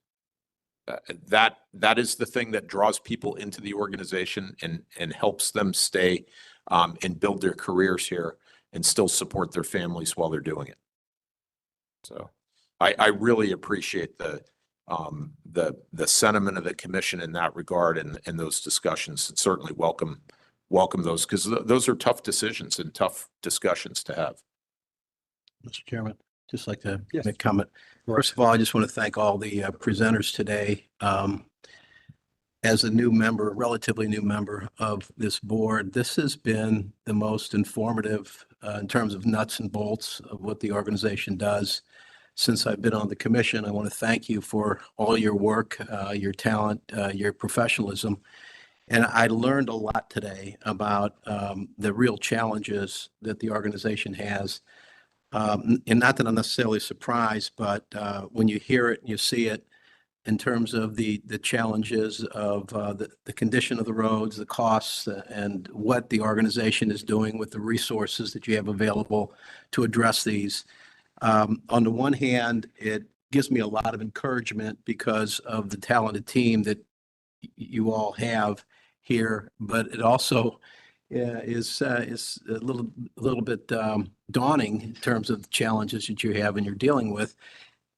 That is the thing that draws people into the organization and helps them stay and build their careers here and still support their families while they're doing it. So I really appreciate the sentiment of the commission in that regard and those discussions, and certainly welcome those, because those are tough decisions and tough discussions to have. Mr. Chairman, just like to make a comment. First of all, I just want to thank all the presenters today. As a new member, relatively new member of this board, this has been the most informative in terms of nuts and bolts of what the organization does. Since I've been on the commission, I want to thank you for all your work, your talent, your professionalism. And I learned a lot today about the real challenges that the organization has. And not that I'm necessarily surprised, but when you hear it and you see it in terms of the challenges of the condition of the roads, the costs, and what the organization is doing with the resources that you have available to address these. On the one hand, it gives me a lot of encouragement because of the talented team that you all have here, but it also is a little bit daunting in terms of the challenges that you have and you're dealing with.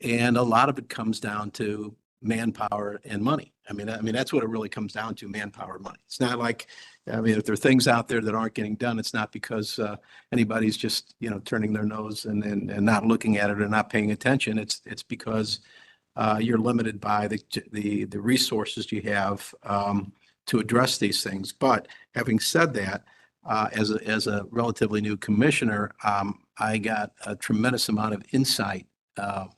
And a lot of it comes down to manpower and money. I mean, that's what it really comes down to, manpower and money. It's not like, if there are things out there that aren't getting done, it's not because anybody's just, turning their nose and not looking at it or not paying attention. It's because you're limited by the resources you have to address these things. But having said that, as a relatively new commissioner, I got a tremendous amount of insight, and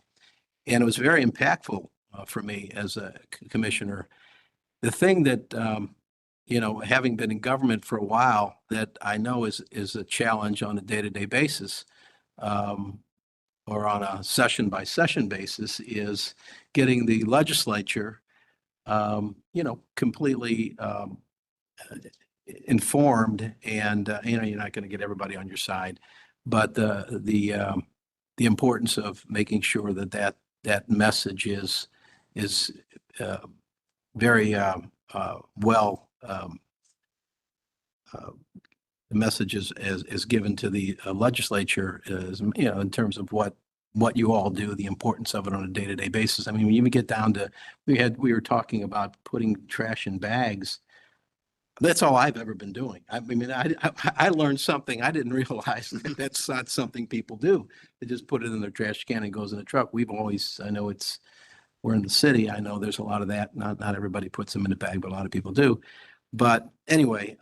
it was very impactful for me as a commissioner. The thing that, having been in government for a while, that I know is a challenge on a day-to-day basis, or on a session-by-session basis, is getting the legislature, completely informed. And you're not going to get everybody on your side, but the importance of making sure that message is very well. The message is given to the legislature is, in terms of what you all do, the importance of it on a day-to-day basis. I mean, when you even get down to, we were talking about putting trash in bags. That's all I've ever been doing. I learned something I didn't realize that that's not something people do. They just put it in their trash can and goes in the truck. We're in the city. I know there's a lot of that. Not everybody puts them in a bag, but a lot of people do. But anyway,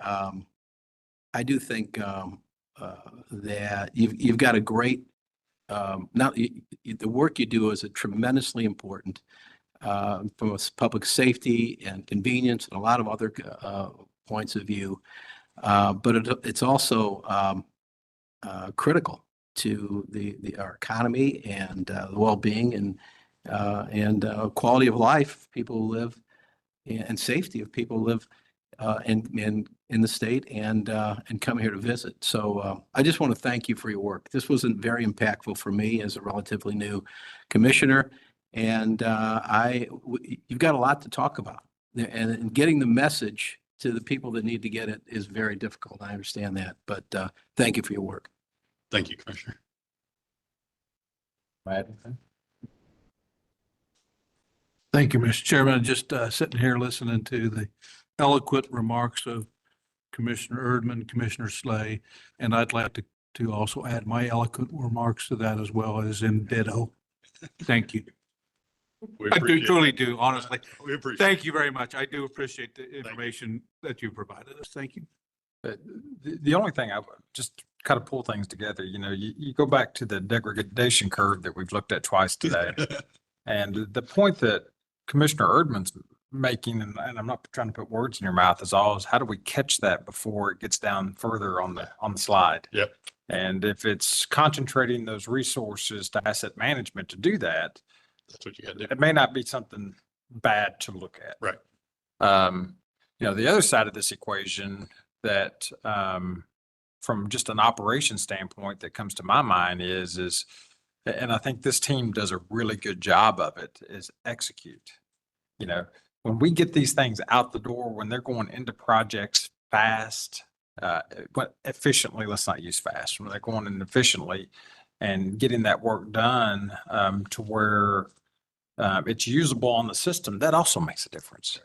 I do think that you've got a great, the work you do is tremendously important from a public safety and convenience and a lot of other points of view. But it's also critical to our economy and the well-being and quality of life people who live, and safety of people who live in the state and come here to visit. So I just want to thank you for your work. This was very impactful for me as a relatively new commissioner, and you've got a lot to talk about, and getting the message to the people that need to get it is very difficult. I understand that, but thank you for your work. Thank you, Commissioner. Thank you, Mr. Chairman. Just sitting here listening to the eloquent remarks of Commissioner Erdman, Commissioner Slay, and I'd like to also add my eloquent remarks to that as well as in ditto. Thank you. We I do appreciate truly it. do, honestly. We appreciate Thank you very much. I do appreciate the information that you provided us. Thank you. The only thing I would just kind of pull things together, you go back to the degradation curve that we've looked at twice today. it. And the point that Commissioner Erdman's making, and I'm not trying to put words in your mouth, is how do we catch that before it gets down further on the slide? Yep. And if it's concentrating those resources to asset management to do that, That's what you got to do. it may not be something bad to look at. Right. The other side of this equation that, from just an operation standpoint that comes to my mind is, and I think this team does a really good job of it, is execute. When we get these things out the door, when they're going into projects fast, but efficiently, let's not use fast, when they're going in efficiently and getting that work done, to where, it's usable on the system, that also makes a difference.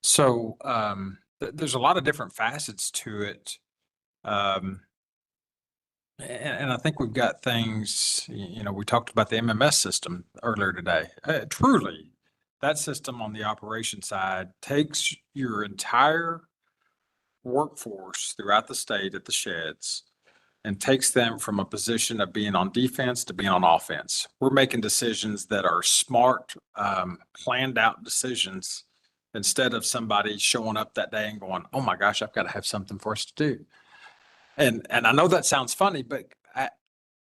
So, there's a lot of different facets to it. And I think we've got things, we talked about the MMS system earlier today. Truly, that system on the operation side takes your entire workforce throughout the state at the sheds and takes them from a position of being on defense to being on offense. We're making decisions that are smart, planned out decisions, instead of somebody showing up that day and going, oh my gosh, I've got to have something for us to do. And I know that sounds funny, but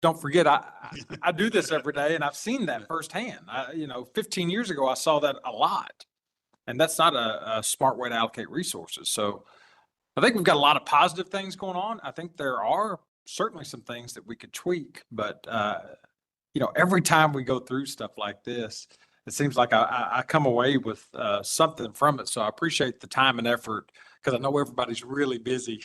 don't forget, I do this every day and I've seen that firsthand. 15 years ago, I saw that a lot. And that's not a smart way to allocate resources. So I think we've got a lot of positive things going on. I think there are certainly some things that we could tweak, but every time we go through stuff like this, it seems like I come away with something from it. So I appreciate the time and effort, because I know everybody's really busy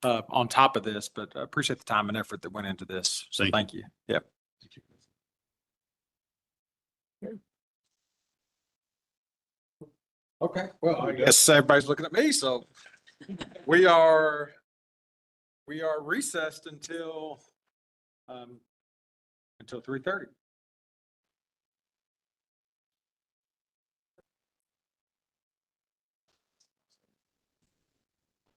on top of this, but I appreciate the time and effort that went into this. So thank you. Yep. Okay, well, I guess everybody's looking at me, so we are recessed until 3:30.